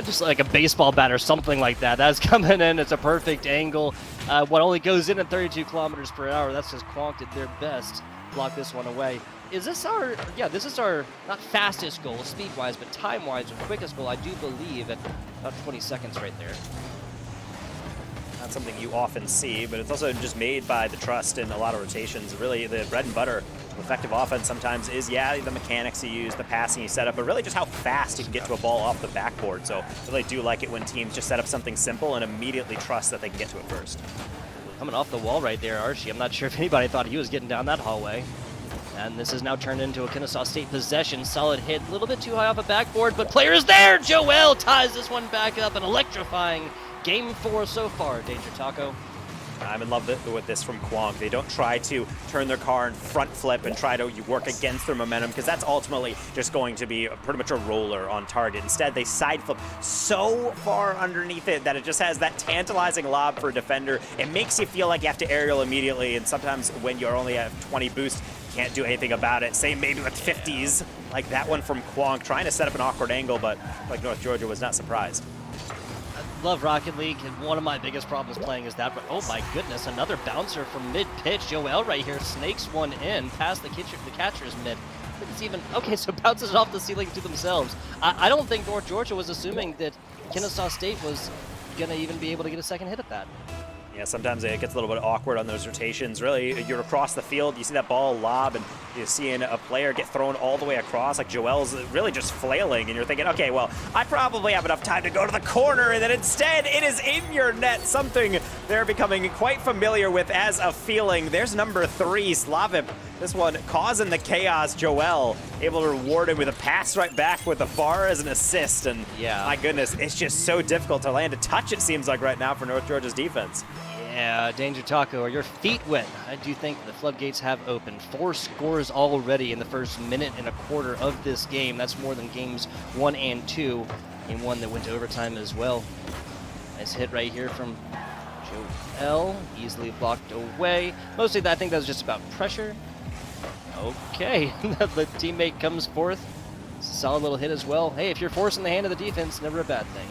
just like a baseball bat or something like that. That's coming in. It's a perfect angle. What only goes in at 32 kilometers per hour. That's just Quonk did their best. Block this one away. This is our not fastest goal speed-wise, but time-wise, our quickest goal, I do believe, at about 20 seconds right there. Not something you often see, but it's also just made by the trust in a lot of rotations. Really, the bread and butter of effective offense sometimes is, the mechanics you use, the passing you set up, but really just how fast you can get to a ball off the backboard. So I really do like it when teams just set up something simple and immediately trust that they can get to it first. Coming off the wall right there, Archie. I'm not sure if anybody thought he was getting down that hallway. And this is now turned into a Kennesaw State possession. Solid hit, a little bit too high off a backboard, but player is there! Joel ties this one back up, and electrifying Game 4 so far, Danger Taco. I'm in love with this from Kwong. They don't try to turn their car and front flip and try to work against their momentum, because that's ultimately just going to be pretty much a roller on target. Instead, they side flip so far underneath it that it just has that tantalizing lob for a defender. It makes you feel like you have to aerial immediately, and sometimes when you're only at 20 boost, you can't do anything about it. Same maybe with 50s, like that one from Kwong, trying to set up an awkward angle, but like North Georgia was not surprised. Love Rocket League, and one of my biggest problems playing is that, but oh my goodness, another bouncer from mid-pitch. Joel right here snakes one in past the catcher's mid. It's even, okay, so bounces it off the ceiling to themselves. I don't think North Georgia was assuming that Kennesaw State was going to even be able to get a second hit at that. Yeah, sometimes it gets a little bit awkward on those rotations. Really, you're across the field, you see that ball lob, and you're seeing a player get thrown all the way across, like Joel's really just flailing, and you're thinking, okay, well, I probably have enough time to go to the corner, and then instead, it is in your net, something they're becoming quite familiar with as a feeling. There's number 3, Slavip. This one causing the chaos. Joel able to reward him with a pass right back with the bar as an assist, and yeah, my goodness, it's just so difficult to land a touch, it seems like right now for North Georgia's defense. Yeah, Danger Taco, are your feet wet? I do think the floodgates have opened. 4 scores already in the first minute and a quarter of this game. That's more than games 1 and 2, and one that went to overtime as well. Nice hit right here from Joel, easily blocked away. Mostly, I think that was just about pressure. Okay, the teammate comes forth. Solid little hit as well. Hey, if you're forcing the hand of the defense, never a bad thing.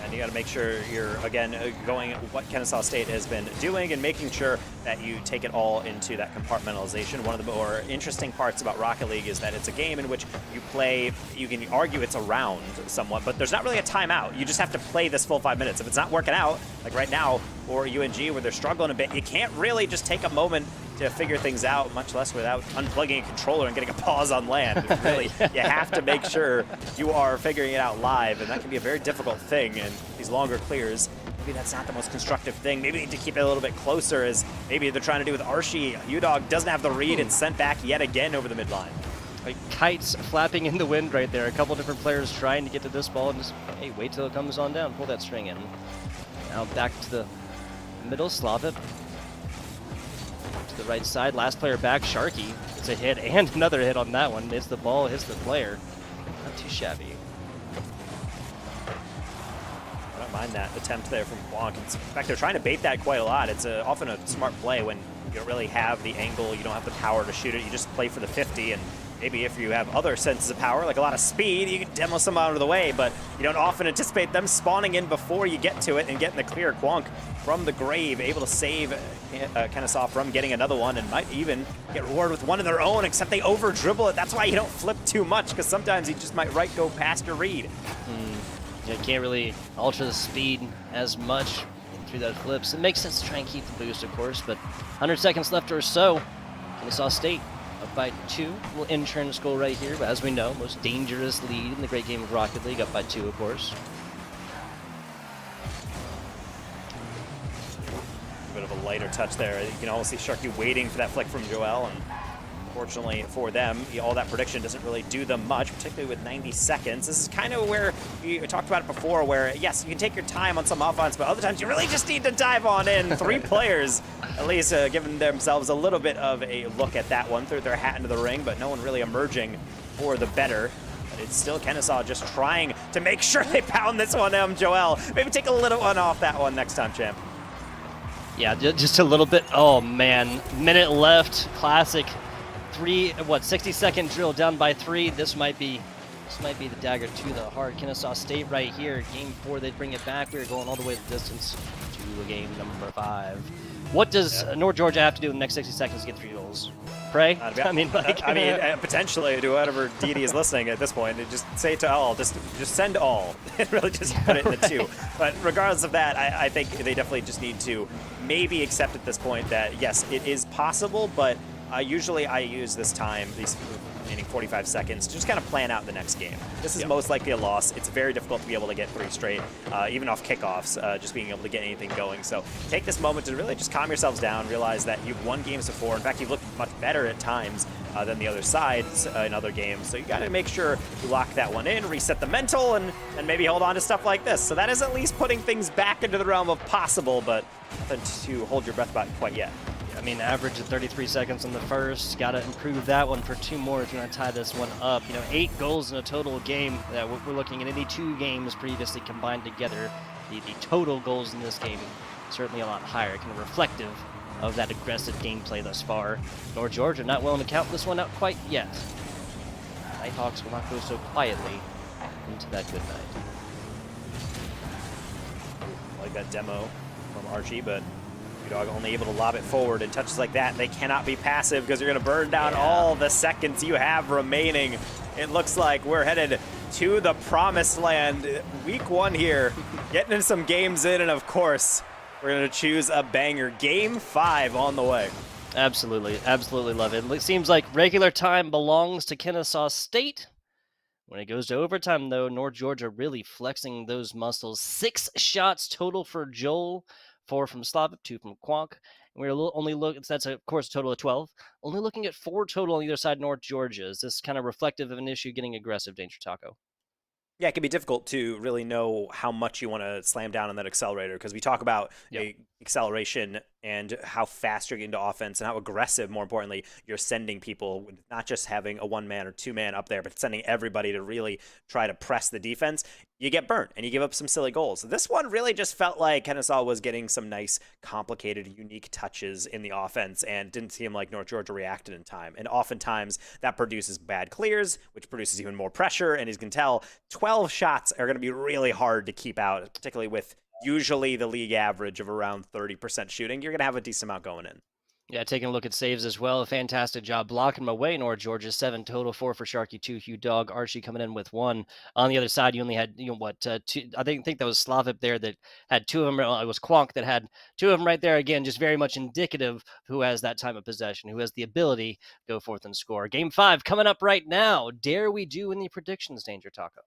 And you got to make sure you're, again, going what Kennesaw State has been doing and making sure that you take it all into that compartmentalization. One of the more interesting parts about Rocket League is that it's a game in which you play, you can argue it's a round somewhat, but there's not really a timeout. You just have to play this full 5 minutes. If it's not working out, like right now, or UNG where they're struggling a bit, you can't really just take a moment to figure things out, much less without unplugging a controller and getting a pause on land. Really, you have to make sure you are figuring it out live, and that can be a very difficult thing. And these longer clears, maybe that's not the most constructive thing. Maybe they need to keep it a little bit closer, as maybe they're trying to do with Archie. UDog doesn't have the read and sent back yet again over the midline. Like kites flapping in the wind right there. A couple different players trying to get to this ball and just, hey, wait till it comes on down. Pull that string in. Now back to the middle, Slavip. To the right side, last player back, Sharky. It's a hit and another hit on that one. Hits the ball, hits the player. Not too shabby. I don't mind that attempt there from Kwong. In fact, they're trying to bait that quite a lot. It's often a smart play when you don't really have the angle, you don't have the power to shoot it. You just play for the 50, and maybe if you have other senses of power, like a lot of speed, you can demo some out of the way, but you don't often anticipate them spawning in before you get to it and get in the clear. Kwong from the grave, able to save Kennesaw from getting another one, and might even get rewarded with one of their own, except they over dribble it. That's why you don't flip too much, because sometimes you just might go past your read. Yeah, you can't really alter the speed as much through those flips. It makes sense to try and keep the boost, of course, but 100 seconds left or so. Kennesaw State up by 2. Little insurance goal right here, but as we know, most dangerous lead in the great game of Rocket League, up by 2, of course. A bit of a lighter touch there. You can almost see Sharky waiting for that flick from Joel, and fortunately for them, all that prediction doesn't really do them much, particularly with 90 seconds. This is kind of where we talked about it before, where, yes, you can take your time on some offense, but other times you really just need to dive on in. 3 players, at least, giving themselves a little bit of a look at that one, threw their hat into the ring, but no one really emerging for the better. But it's still Kennesaw just trying to make sure they pound this one, Joel. Maybe take a little one off that one next time, champ. Yeah, just a little bit. Oh, man. Minute left. Classic. 60-second drill down by 3. This might be the dagger to the heart. Kennesaw State right here. Game 4, they'd bring it back. We were going all the way the distance to game number 5. What does North Georgia have to do in the next 60 seconds to get 3 goals? Pray? I mean, potentially do whatever DD is listening at this point. Just say to all, just send all, and really just put it in the 2. But regardless of that, I think they definitely just need to maybe accept at this point that yes, it is possible, but usually I use this time, these remaining 45 seconds, to just kind of plan out the next game. This is most likely a loss. It's very difficult to be able to get 3 straight, even off kickoffs, just being able to get anything going. So take this moment to really just calm yourselves down, realize that you've won games before. In fact, you've looked much better at times. than the other side in other games. So you got to make sure you lock that one in, reset the mental, and maybe hold on to stuff like this. So that is at least putting things back into the realm of possible, but nothing to hold your breath about quite yet. I mean, average of 33 seconds in the first. Got to improve that one for 2 more if you want to tie this one up. 8 goals in a total game. That we're looking at any 2 games previously combined together. The total goals in this game certainly a lot higher, kind of reflective of that aggressive gameplay thus far. North Georgia not willing to count this one out quite yet. Nighthawks will not go so quietly into that good night. I like that demo from Archie, but Dog only able to lob it forward, and touches like that, they cannot be passive because you're going to burn down all the seconds you have remaining. It looks like we're headed to the promised land. Week 1 here, getting some games in, and of course, we're going to choose a banger. Game 5 on the way. Absolutely, absolutely love it. It seems like regular time belongs to Kennesaw State. When it goes to overtime, though, North Georgia really flexing those muscles. 6 shots total for Joel. 4 from Slavic, 2 from Quonk. And we're only looking, that's of course a total of 12. Only looking at 4 total on either side, North Georgia. Is this kind of reflective of an issue getting aggressive, Danger Taco? Yeah, it can be difficult to really know how much you want to slam down on that accelerator, because we talk about acceleration and how fast you're getting to offense and how aggressive, more importantly, you're sending people, not just having a 1-man or 2-man up there, but sending everybody to really try to press the defense. You get burnt and you give up some silly goals. This one really just felt like Kennesaw was getting some nice, complicated, unique touches in the offense, and didn't seem like North Georgia reacted in time. And oftentimes that produces bad clears, which produces even more pressure. And as you can tell, 12 shots are going to be really hard to keep out, particularly with usually the league average of around 30% shooting. You're going to have a decent amount going in. Yeah, taking a look at saves as well. A fantastic job blocking them away. North Georgia 7 total, 4 for Sharky, 2 Hugh Dog. Archie coming in with 1. On the other side, you only had 2. I think that was Slavic there that had 2 of them. It was Quonk that had 2 of them right there. Again, just very much indicative who has that time of possession, who has the ability to go forth and score. Game 5 coming up right now. Dare we do any predictions, Danger Taco?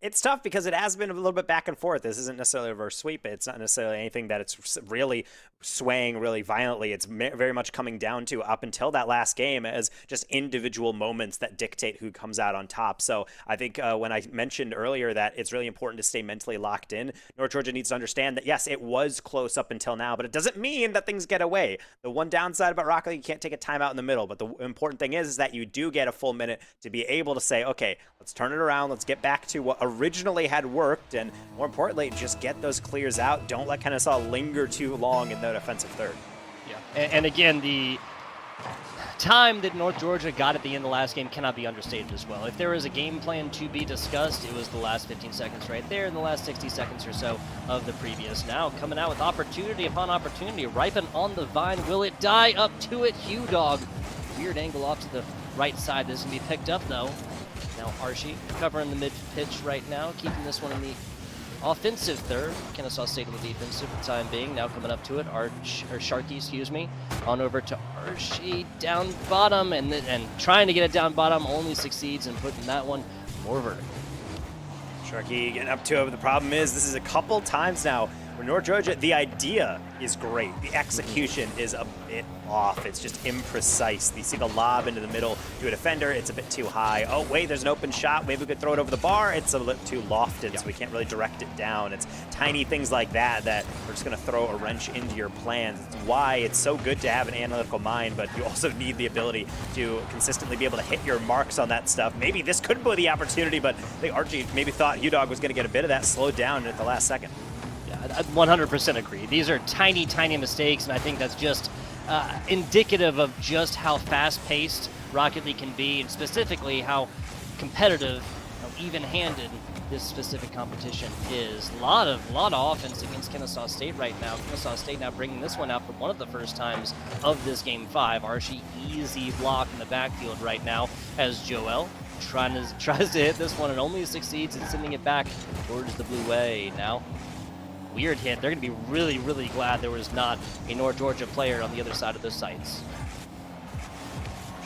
It's tough because it has been a little bit back and forth. This isn't necessarily a reverse sweep. It's not necessarily anything that it's really swaying really violently. It's very much coming down to up until that last game as just individual moments that dictate who comes out on top. So I think when I mentioned earlier that it's really important to stay mentally locked in, North Georgia needs to understand that, yes, it was close up until now, but it doesn't mean that things get away. The one downside about Rocket League, you can't take a timeout in the middle, but the important thing is that you do get a full minute to be able to say, okay, let's turn it around. Let's get back to what originally had worked, and more importantly, just get those clears out. Don't let Kennesaw linger too long in that offensive third. Yeah, and again, the time that North Georgia got at the end of the last game cannot be understated as well. If there was a game plan to be discussed, it was the last 15 seconds right there and the last 60 seconds or so of the previous. Now coming out with opportunity upon opportunity, ripen on the vine. Will it die? Up to it, Hugh Dog. Weird angle off to the right side. This is going to be picked up, though. Now Archie covering the mid-pitch right now, keeping this one in the offensive third. Kennesaw State in the defensive for the time being. Now coming up to it, Sharky, excuse me, on over to Archie down bottom, and trying to get it down bottom, only succeeds in putting that one more vertical. Sharky getting up to it, but the problem is this is a couple times now where North Georgia, the idea is great. The execution is a bit off. It's just imprecise. You see the lob into the middle to a defender. It's a bit too high. Oh, wait, there's an open shot. Maybe we could throw it over the bar. It's a little too lofted, so we can't really direct it down. It's tiny things like that that are just going to throw a wrench into your plans. It's why it's so good to have an analytical mind, but you also need the ability to consistently be able to hit your marks on that stuff. Maybe this could be the opportunity, but I think Archie maybe thought Hugh Dog was going to get a bit of that slowed down at the last second. I 100% agree. These are tiny, tiny mistakes, and I think that's just indicative of just how fast-paced Rocket League can be, and specifically how competitive, how even-handed this specific competition is. A lot of offense against Kennesaw State right now. Kennesaw State now bringing this one out for one of the first times of this Game 5. Archie, easy block in the backfield right now as Joel tries to hit this one and only succeeds in sending it back towards the blue way. Now, weird hit. They're going to be really, really glad there was not a North Georgia player on the other side of those sights.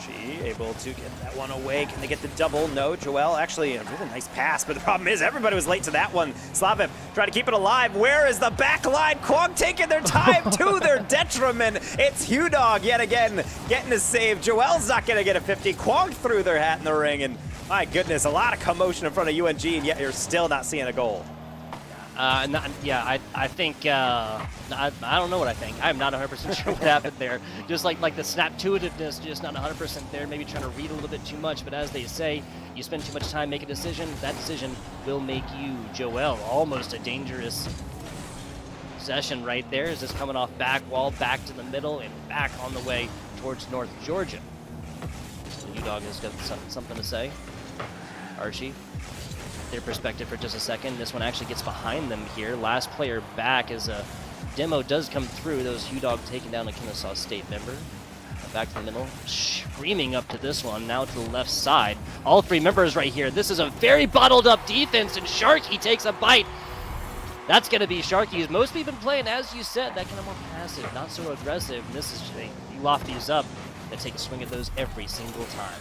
She UNG able to get that one away. Can they get the double? No. Joel, actually, a really nice pass, but the problem is everybody was late to that one. Slaviv trying to keep it alive. Where is the back line? Quang taking their time to their detriment. It's HuDog yet again getting a save. Joel's not going to get a 50. Quang threw their hat in the ring, and my goodness, a lot of commotion in front of UNG, and yet you're still not seeing a goal. I think, I don't know what I think. I'm not 100% sure what happened there. Just like the snap-to-itiveness, just not 100% there, maybe trying to read a little bit too much, but as they say, you spend too much time making a decision, that decision will make you. Joel, almost a dangerous possession right there, is just coming off back wall, back to the middle, and back on the way towards North Georgia. So UDog has got something to say. Archie, their perspective for just a second. This one actually gets behind them here. Last player back as a demo does come through. Those HuDog taking down a Kennesaw State member. Back to the middle, screaming up to this one, now to the left side. All three members right here. This is a very bottled up defense, and Sharky takes a bite. That's going to be Sharky's. Most people been playing, as you said, that kind of more passive, not so aggressive. And this is, you loft these up, they take a swing at those every single time.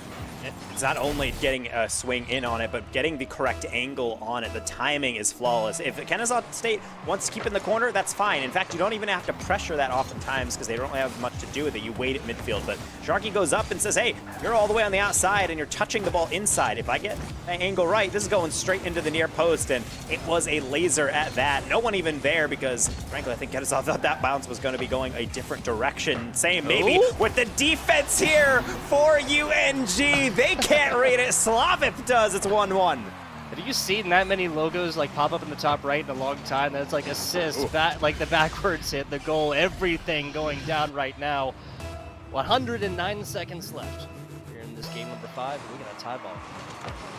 It's not only getting a swing in on it, but getting the correct angle on it. The timing is flawless. If Kennesaw State wants to keep it in the corner, that's fine. In fact, you don't even have to pressure that oftentimes because they don't really have much to do with it. You wait at midfield, but Sharky goes up and says, hey, you're all the way on the outside and you're touching the ball inside. If I get that angle right, this is going straight into the near post, and it was a laser at that. No one even there because, frankly, I think Kennesaw thought that bounce was going to be going a different direction. Same maybe with the defense here for UNG. They can't read it. Slaviv does. It's 1-1. Have you seen that many logos like pop up in the top right in a long time? That's like assist, like the backwards hit, the goal, everything going down right now. 109 seconds left. Here in this game number 5, we got a tie ball.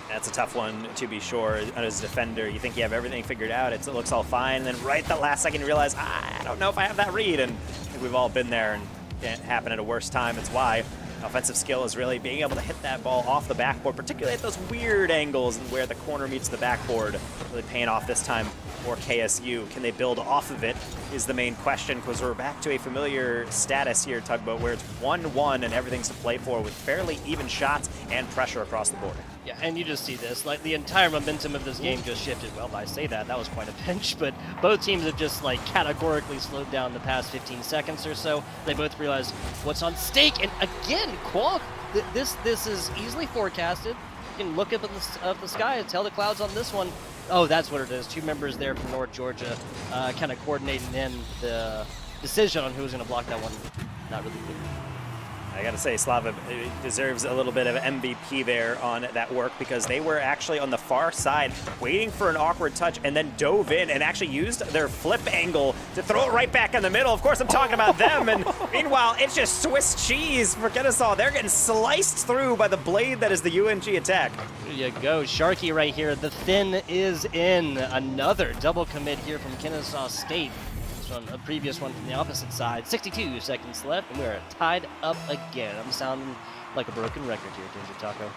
That's a tough one to be sure. As a defender, you think you have everything figured out. It looks all fine. And then right at the last second, you realize, I don't know if I have that read. And I think we've all been there, and it can't happen at a worse time. It's why offensive skill is really being able to hit that ball off the backboard, particularly at those weird angles and where the corner meets the backboard. Really paying off this time for KSU. Can they build off of it is the main question, because we're back to a familiar status here, Tugboat, where it's 1-1 and everything's to play for with fairly even shots and pressure across the board. Yeah, and you just see this, like the entire momentum of this game just shifted. Well, I say that was quite a pinch, but both teams have just like categorically slowed down the past 15 seconds or so. They both realize what's on stake, and again, Quang, this is easily forecasted. You can look up at the sky and tell the clouds on this one. Oh, that's what it is. Two members there from North Georgia, kind of coordinating in the decision on who was going to block that one. Not really good. I gotta say, Slaviv deserves a little bit of MVP there on that work, because they were actually on the far side waiting for an awkward touch and then dove in and actually used their flip angle to throw it right back in the middle. Of course, I'm talking about them, and meanwhile, it's just Swiss cheese for Kennesaw. They're getting sliced through by the blade that is the UNG attack. There you go. Sharky right here. The thin is in. Another double commit here from Kennesaw State. A previous one from the opposite side. 62 seconds left, and we're tied up again. I'm sounding like a broken record here, Ginger Taco.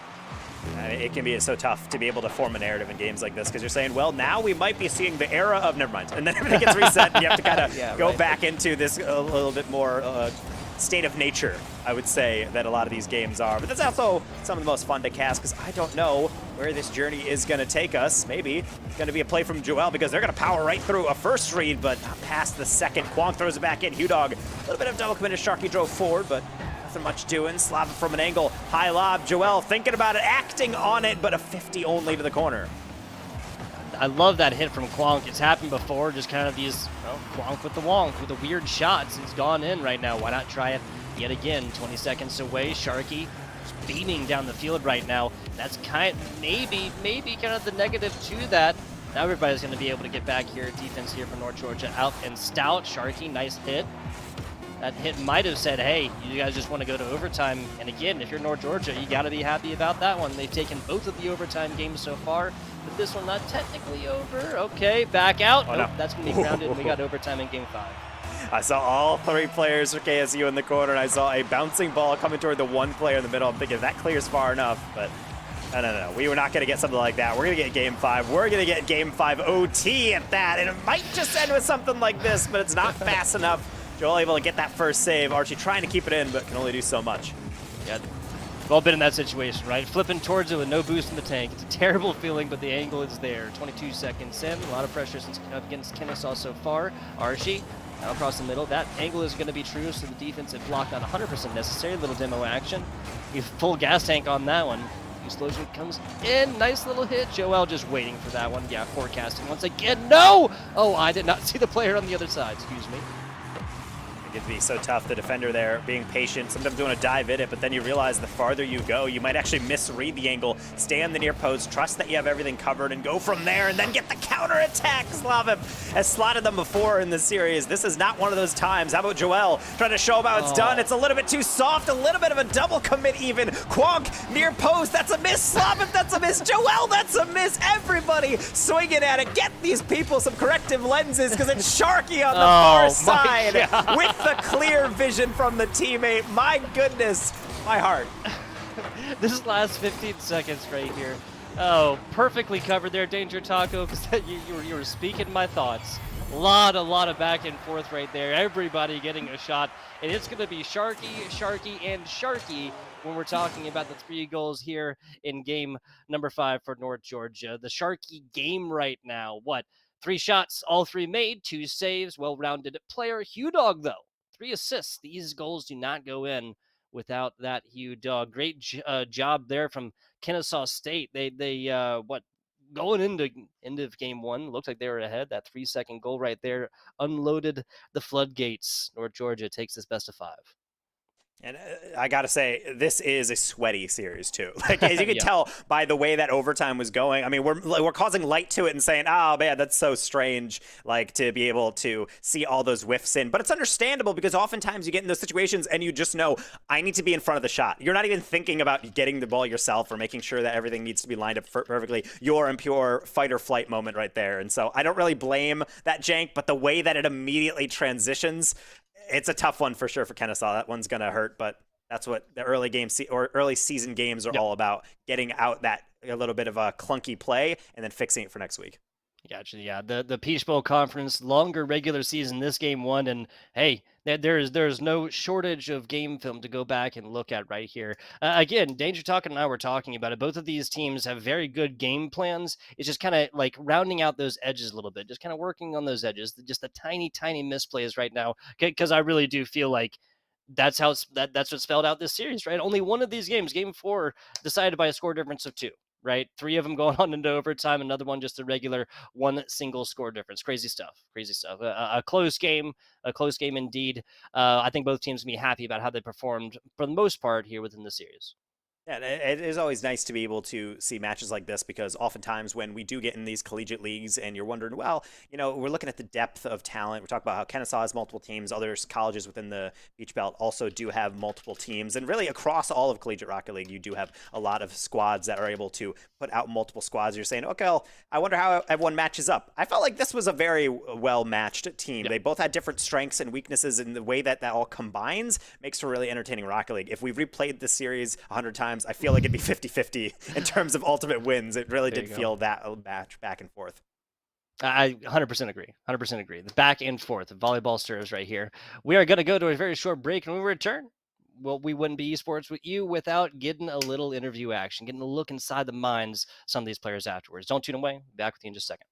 It can be so tough to be able to form a narrative in games like this, because you're saying, well, now we might be seeing the era of never mind, and then everything gets reset, and you have to kind of go back into this a little bit more state of nature, I would say, that a lot of these games are. But that's also some of the most fun to cast, because I don't know where this journey is going to take us. Maybe it's going to be a play from Joel, because they're going to power right through a first read, but not past the second. Quang throws it back in. HuDog, a little bit of double commit as Sharky drove forward, but nothing much doing. Slaviv from an angle. High lob. Joel thinking about it, acting on it, but a 50 only to the corner. I love that hit from Quang. It's happened before, just kind of these, Quang with the wonk, with the weird shots. It's gone in right now. Why not try it yet again? 20 seconds away. Sharky beaming down the field right now. That's maybe kind of the negative to that. Now everybody's going to be able to get back here. Defense here from North Georgia out and stout. Sharky, nice hit. That hit might have said, hey, you guys just want to go to overtime. And again, if you're North Georgia, you got to be happy about that one. They've taken both of the overtime games so far, but this one not technically over. Okay, back out. Oh, nope, no. That's going to be grounded, and we got overtime in game 5. I saw all three players for KSU in the corner, and I saw a bouncing ball coming toward the one player in the middle. I'm thinking that clears far enough, but no. We were not going to get something like that. We're going to get game 5. We're going to get game 5 OT at that, and it might just end with something like this, but it's not fast enough. Joel able to get that first save. Archie trying to keep it in, but can only do so much. Yeah, We've all been in that situation, right? Flipping towards it with no boost in the tank. It's a terrible feeling, but the angle is there. 22 seconds in. A lot of pressure against Kennesaw so far. Archie now across the middle. That angle is going to be true, so the defensive block not 100% necessary. Little demo action. You full gas tank on that one. Explosion comes in. Nice little hit. Joel just waiting for that one. Yeah, forecasting once again. No! Oh, I did not see the player on the other side. Excuse me. It'd be so tough, the defender there, being patient. Sometimes you want to dive in it, but then you realize the farther you go, you might actually misread the angle, stay on the near post, trust that you have everything covered, and go from there, and then get the counter-attack. Slavim has slotted them before in this series. This is not one of those times. How about Joel trying to show him how it's done? It's a little bit too soft, a little bit of a double commit even. Quonk, near post, that's a miss. Slavim, that's a miss. Joel, that's a miss. Everybody swinging at it. Get these people some corrective lenses, because it's Sharky on the far side with the clear vision from the teammate. My goodness, my heart. This last 15 seconds right here. Oh, perfectly covered there, Danger Taco, because you were speaking my thoughts. A lot of back and forth right there. Everybody getting a shot. And it's going to be Sharky, and Sharky when we're talking about the 3 goals here in game number 5 for North Georgia. The Sharky game right now. What? 3 shots, all 3 made, 2 saves, well-rounded player. Hugh Dog, though. 3 assists. These goals do not go in without that Hugh Dog. Great job there from Kennesaw State. They going into end of game 1, looked like they were ahead. That 3-second goal right there unloaded the floodgates. North Georgia takes this best of 5. And I got to say, this is a sweaty series, too. Like, as you can tell by the way that overtime was going, I mean, we're causing light to it and saying, oh, man, that's so strange, like, to be able to see all those whiffs in. But it's understandable because oftentimes you get in those situations and you just know, I need to be in front of the shot. You're not even thinking about getting the ball yourself or making sure that everything needs to be lined up perfectly. You're in pure fight or flight moment right there. And so I don't really blame that jank, but the way that it immediately transitions, it's a tough one for sure for Kennesaw. That one's going to hurt, but that's what the early game or early season games are all about, getting out that a little bit of a clunky play and then fixing it for next week. Gotcha. Yeah, the Peach Bowl Conference, longer regular season, this game 1, and hey, there's no shortage of game film to go back and look at right here. Again, Danger Talk and I were talking about it. Both of these teams have very good game plans. It's just kind of like rounding out those edges a little bit, just kind of working on those edges, just the tiny misplays right now, because I really do feel like that's what spelled out this series, right? Only one of these games, game 4, decided by a score difference of 2. Right, 3 of them going on into overtime. Another one just a regular 1 single score difference. Crazy stuff. A close game indeed. I think both teams can be happy about how they performed for the most part here within the series. Yeah, it is always nice to be able to see matches like this, because oftentimes when we do get in these collegiate leagues and you're wondering, well, you know, we're looking at the depth of talent. We're talking about how Kennesaw has multiple teams. Other colleges within the Beach Belt also do have multiple teams. And really across all of Collegiate Rocket League, you do have a lot of squads that are able to put out multiple squads. You're saying, okay, well, I wonder how everyone matches up. I felt like this was a very well-matched team. Yep. They both had different strengths and weaknesses, and the way that all combines makes for a really entertaining Rocket League. If we've replayed this series 100 times, I feel like it'd be 50-50 in terms of ultimate wins. It really did feel that match back and forth. I 100% agree. 100% agree. The back and forth, the volleyball serves right here. We are going to go to a very short break, and when we return, well, we wouldn't be esports with you without getting a little interview action, getting a look inside the minds of some of these players afterwards. Don't tune away. Back with you in just a second.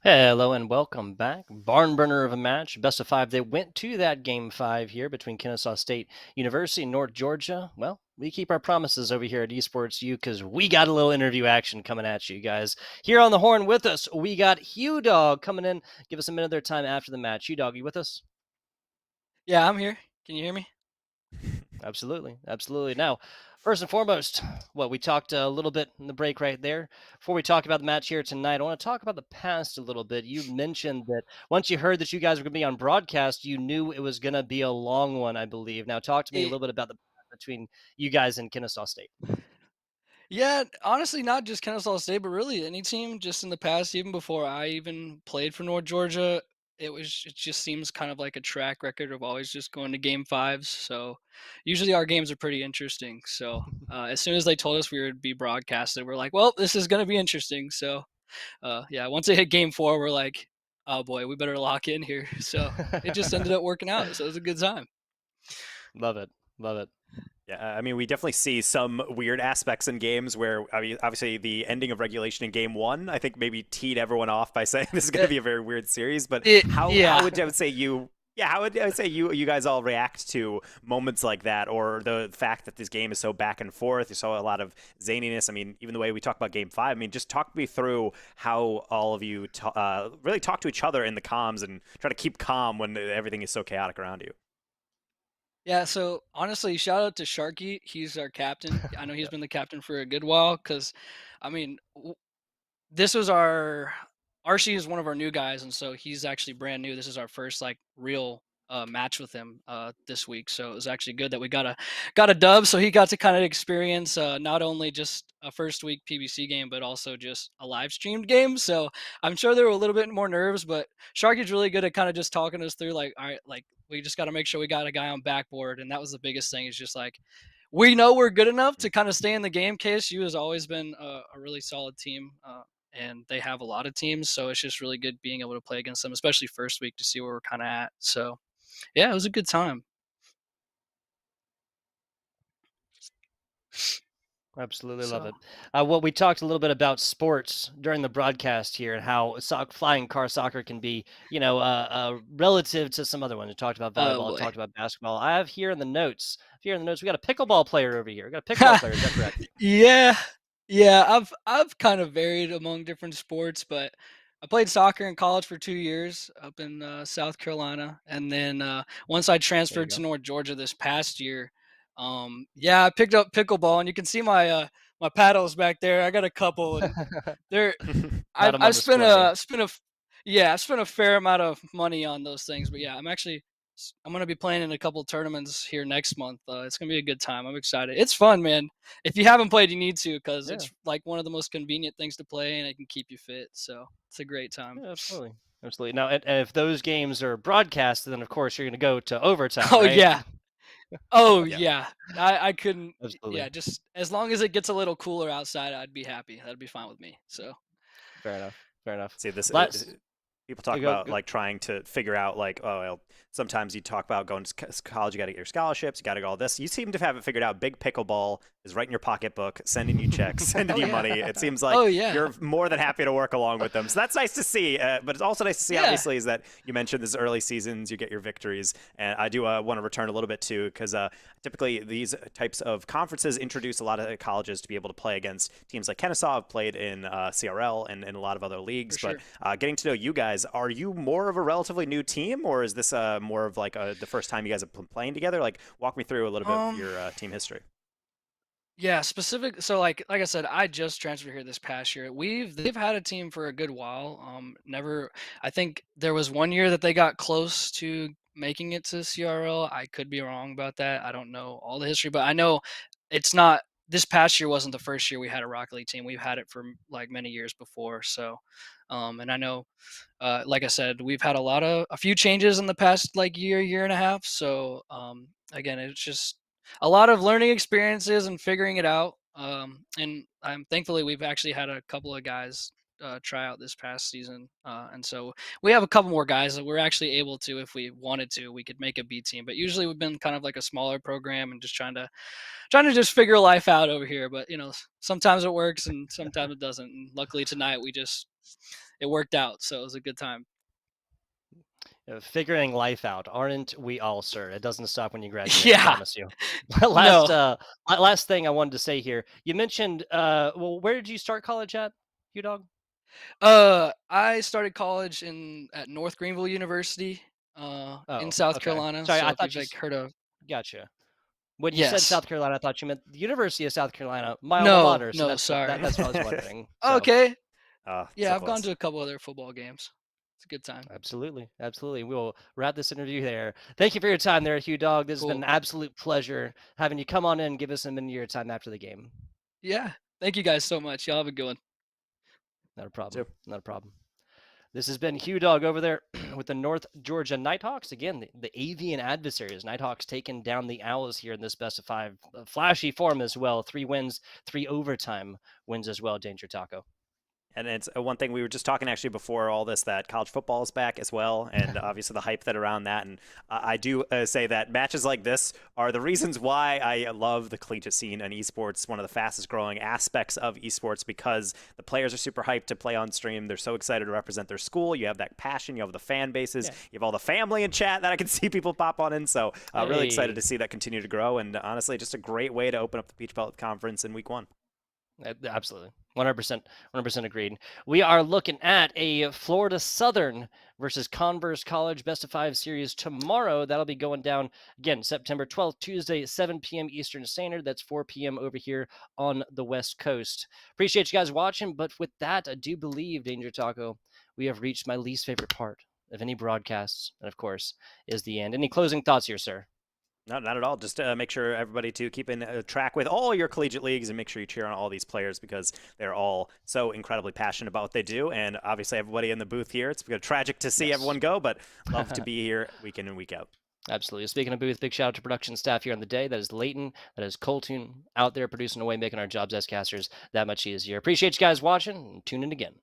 Hello and welcome back. Barn burner of a match, best of five. They went to that game five here between Kennesaw State University and North Georgia. Well, we keep our promises over here at Esports U because we got a little interview action coming at you guys. Here on the horn with us, we got Hugh Dog coming in. Give us a minute of their time after the match. Hugh Dog, you with us? Yeah, I'm here. Can you hear me? Absolutely. Absolutely. Now, first and foremost, we talked a little bit in the break right there. Before we talk about the match here tonight, I want to talk about the past a little bit. You mentioned that once you heard that you guys were going to be on broadcast, you knew it was going to be a long one, I believe. Now, talk to me a It, little bit about the between you guys and Kennesaw State. yeah, honestly, not just Kennesaw State, but really any team just in the past, even before I even played for North Georgia, it just seems kind of like a track record of always just going to game fives. So usually our games are pretty interesting. So as soon as they told us we would be broadcasted, we're like, well, this is going to be interesting. So yeah, once they hit game four, we're like, oh boy, we better lock in here. So it just ended up working out. So it was a good time. Love it. Love it. Yeah, I mean, we definitely see some weird aspects in games where, I mean, obviously the ending of regulation in game one, I think maybe teed everyone off by saying this is going to be a very weird series. But how would I say you? Yeah, how would I say you guys all react to moments like that, or the fact that this game is so back and forth? You saw a lot of zaniness. I mean, even the way we talk about game five. I mean, just talk me through how all of you really talk to each other in the comms and try to keep calm when everything is so chaotic around you. Yeah, so honestly, shout out to Sharky. He's our captain. I know he's been the captain for a good while because, I mean, this was our RC is one of our new guys, and so he's actually brand new. This is our first like real match with him this week, so it was actually good that we got a dub. So he got to kind of experience not only just a first week PBC game, but also just a live streamed game. So I'm sure there were a little bit more nerves, but Sharky's really good at kind of just talking us through like, all right, like we just got to make sure we got a guy on backboard, and that was the biggest thing. Is just like we know we're good enough to kind of stay in the game. KSU has always been a really solid team. And they have a lot of teams, so it's just really good being able to play against them, especially first week to see where we're kind of at. So, yeah, it was a good time. Absolutely love So, it. Well, we talked a little bit about sports during the broadcast here and how flying car soccer can be, relative to some other ones. We talked about oh volleyball, boy. talked about basketball. I have here in the notes, we got a pickleball player over here. We got a pickleball player. Is that correct? Yeah, yeah. I've kind of varied among different sports, but I played soccer in college for 2 years up in South Carolina, and then once I There you transferred to go. North Georgia this past year, yeah, I picked up pickleball, and you can see my paddles back there. I got a couple, and they're Got him on I've display. yeah, I've spent a fair amount of money on those things, but yeah, I'm gonna be playing in a couple of tournaments here next month. It's gonna be a good time. I'm excited. It's fun, man. If you haven't played, you need to because Yeah, it's like one of the most convenient things to play, and it can keep you fit. So it's a great time. yeah, absolutely, absolutely. Now, and if those games are broadcasted, then of course you're going to go to overtime, Oh right? yeah. Oh Yeah. yeah. I couldn't. Absolutely. Yeah, just as long as it gets a little cooler outside, I'd be happy. That'd be fine with me. So. Fair enough. Fair enough. See this. Last, People talk go, about go. like trying to figure out like, oh well, sometimes you talk about going to college, you got to get your scholarships, you got to go all this. You seem to have it figured out. Big pickleball is right in your pocketbook, sending you checks, sending Oh you yeah. money. It seems like Oh yeah. you're more than happy to work along with them. So that's nice to see. But it's also nice to see, Yeah. obviously, is that you mentioned this early seasons, you get your victories, and I do want to return a little bit too, because typically these types of conferences introduce a lot of colleges to be able to play against teams like Kennesaw. I've played in CRL and a lot of other leagues, For but sure. getting to know you guys, are you more of a relatively new team, or is this more of like the first time you guys have been playing together? Like, walk me through a little bit of Um. your team history. Yeah, specific. So like I said, I just transferred here this past year. They've had a team for a good while. Never. I think there was one year that they got close to making it to CRL. I could be wrong about that. I don't know all the history, but I know it's not. This past year wasn't the first year we had a Rocket League team. We've had it for like many years before. So, and I know like I said, we've had a few changes in the past like year and a half. So again, it's just a lot of learning experiences and figuring it out. And I'm thankfully we've actually had a couple of guys tryout this past season, and so we have a couple more guys that we're actually able to, if we wanted to, we could make a B team. But usually we've been kind of like a smaller program and just trying to just figure life out over here. But sometimes it works and sometimes it doesn't. And luckily tonight it worked out, so it was a good time. Figuring life out, aren't we all, sir? It doesn't stop when you graduate, I Yeah, promise you. no. Last thing I wanted to say here. You mentioned, well, where did you start college at, Hugh Dog? I started college at North Greenville University, in Oh, South okay. Carolina. Sorry, So I if thought you've you. like heard of, Gotcha. When you said yes, South Carolina, I thought you meant the University of South Carolina, my alma no, mater. So no, sorry. that's what I was wondering. So Okay, So yeah, I've gone close. to a couple other football games. It's a good time. absolutely, absolutely. We will wrap this interview there. Thank you for your time there, Hugh Dog. This has been Cool. an absolute pleasure having you come on in and give us a minute of your time after the game. Yeah, thank you guys so much. Y'all have a good one. Not a problem. So Not a problem. This has been Hugh Dog over there with the North Georgia Nighthawks. Again, the avian adversaries. Nighthawks taking down the Owls here in this best of five. Flashy form as well. 3 wins, 3 overtime wins as well, Danger Taco. And it's one thing we were just talking actually before all this, that college football is back as well, and obviously the hype that around that. And I do say that matches like this are the reasons why I love the collegiate scene and esports, one of the fastest growing aspects of esports, because the players are super hyped to play on stream. They're so excited to represent their school. You have that passion, you have the fan bases, Yeah. you have all the family in chat that I can see people pop on in. So really excited Hey. to see that continue to grow, and honestly, just a great way to open up the Peach Belt Conference in week 1. Absolutely. 100%. 100% agreed. We are looking at a Florida Southern versus Converse College best of 5 series tomorrow. That'll be going down again September 12th, Tuesday, 7 p.m. Eastern Standard. That's 4 p.m. over here on the West Coast. Appreciate you guys watching. But with that, I do believe, Danger Taco, we have reached my least favorite part of any broadcasts. And of course, is the end. Any closing thoughts here, sir? No, not at all. Just make sure everybody to keep in track with all your collegiate leagues and make sure you cheer on all these players because they're all so incredibly passionate about what they do. And obviously, everybody in the booth here, it's tragic to see Yes. everyone go, but love to be here week in and week out. Absolutely. Speaking of booth, big shout out to production staff here on the day. That is Leighton, that is Colton out there producing away, making our jobs as casters that much easier. Appreciate you guys watching and tune in again.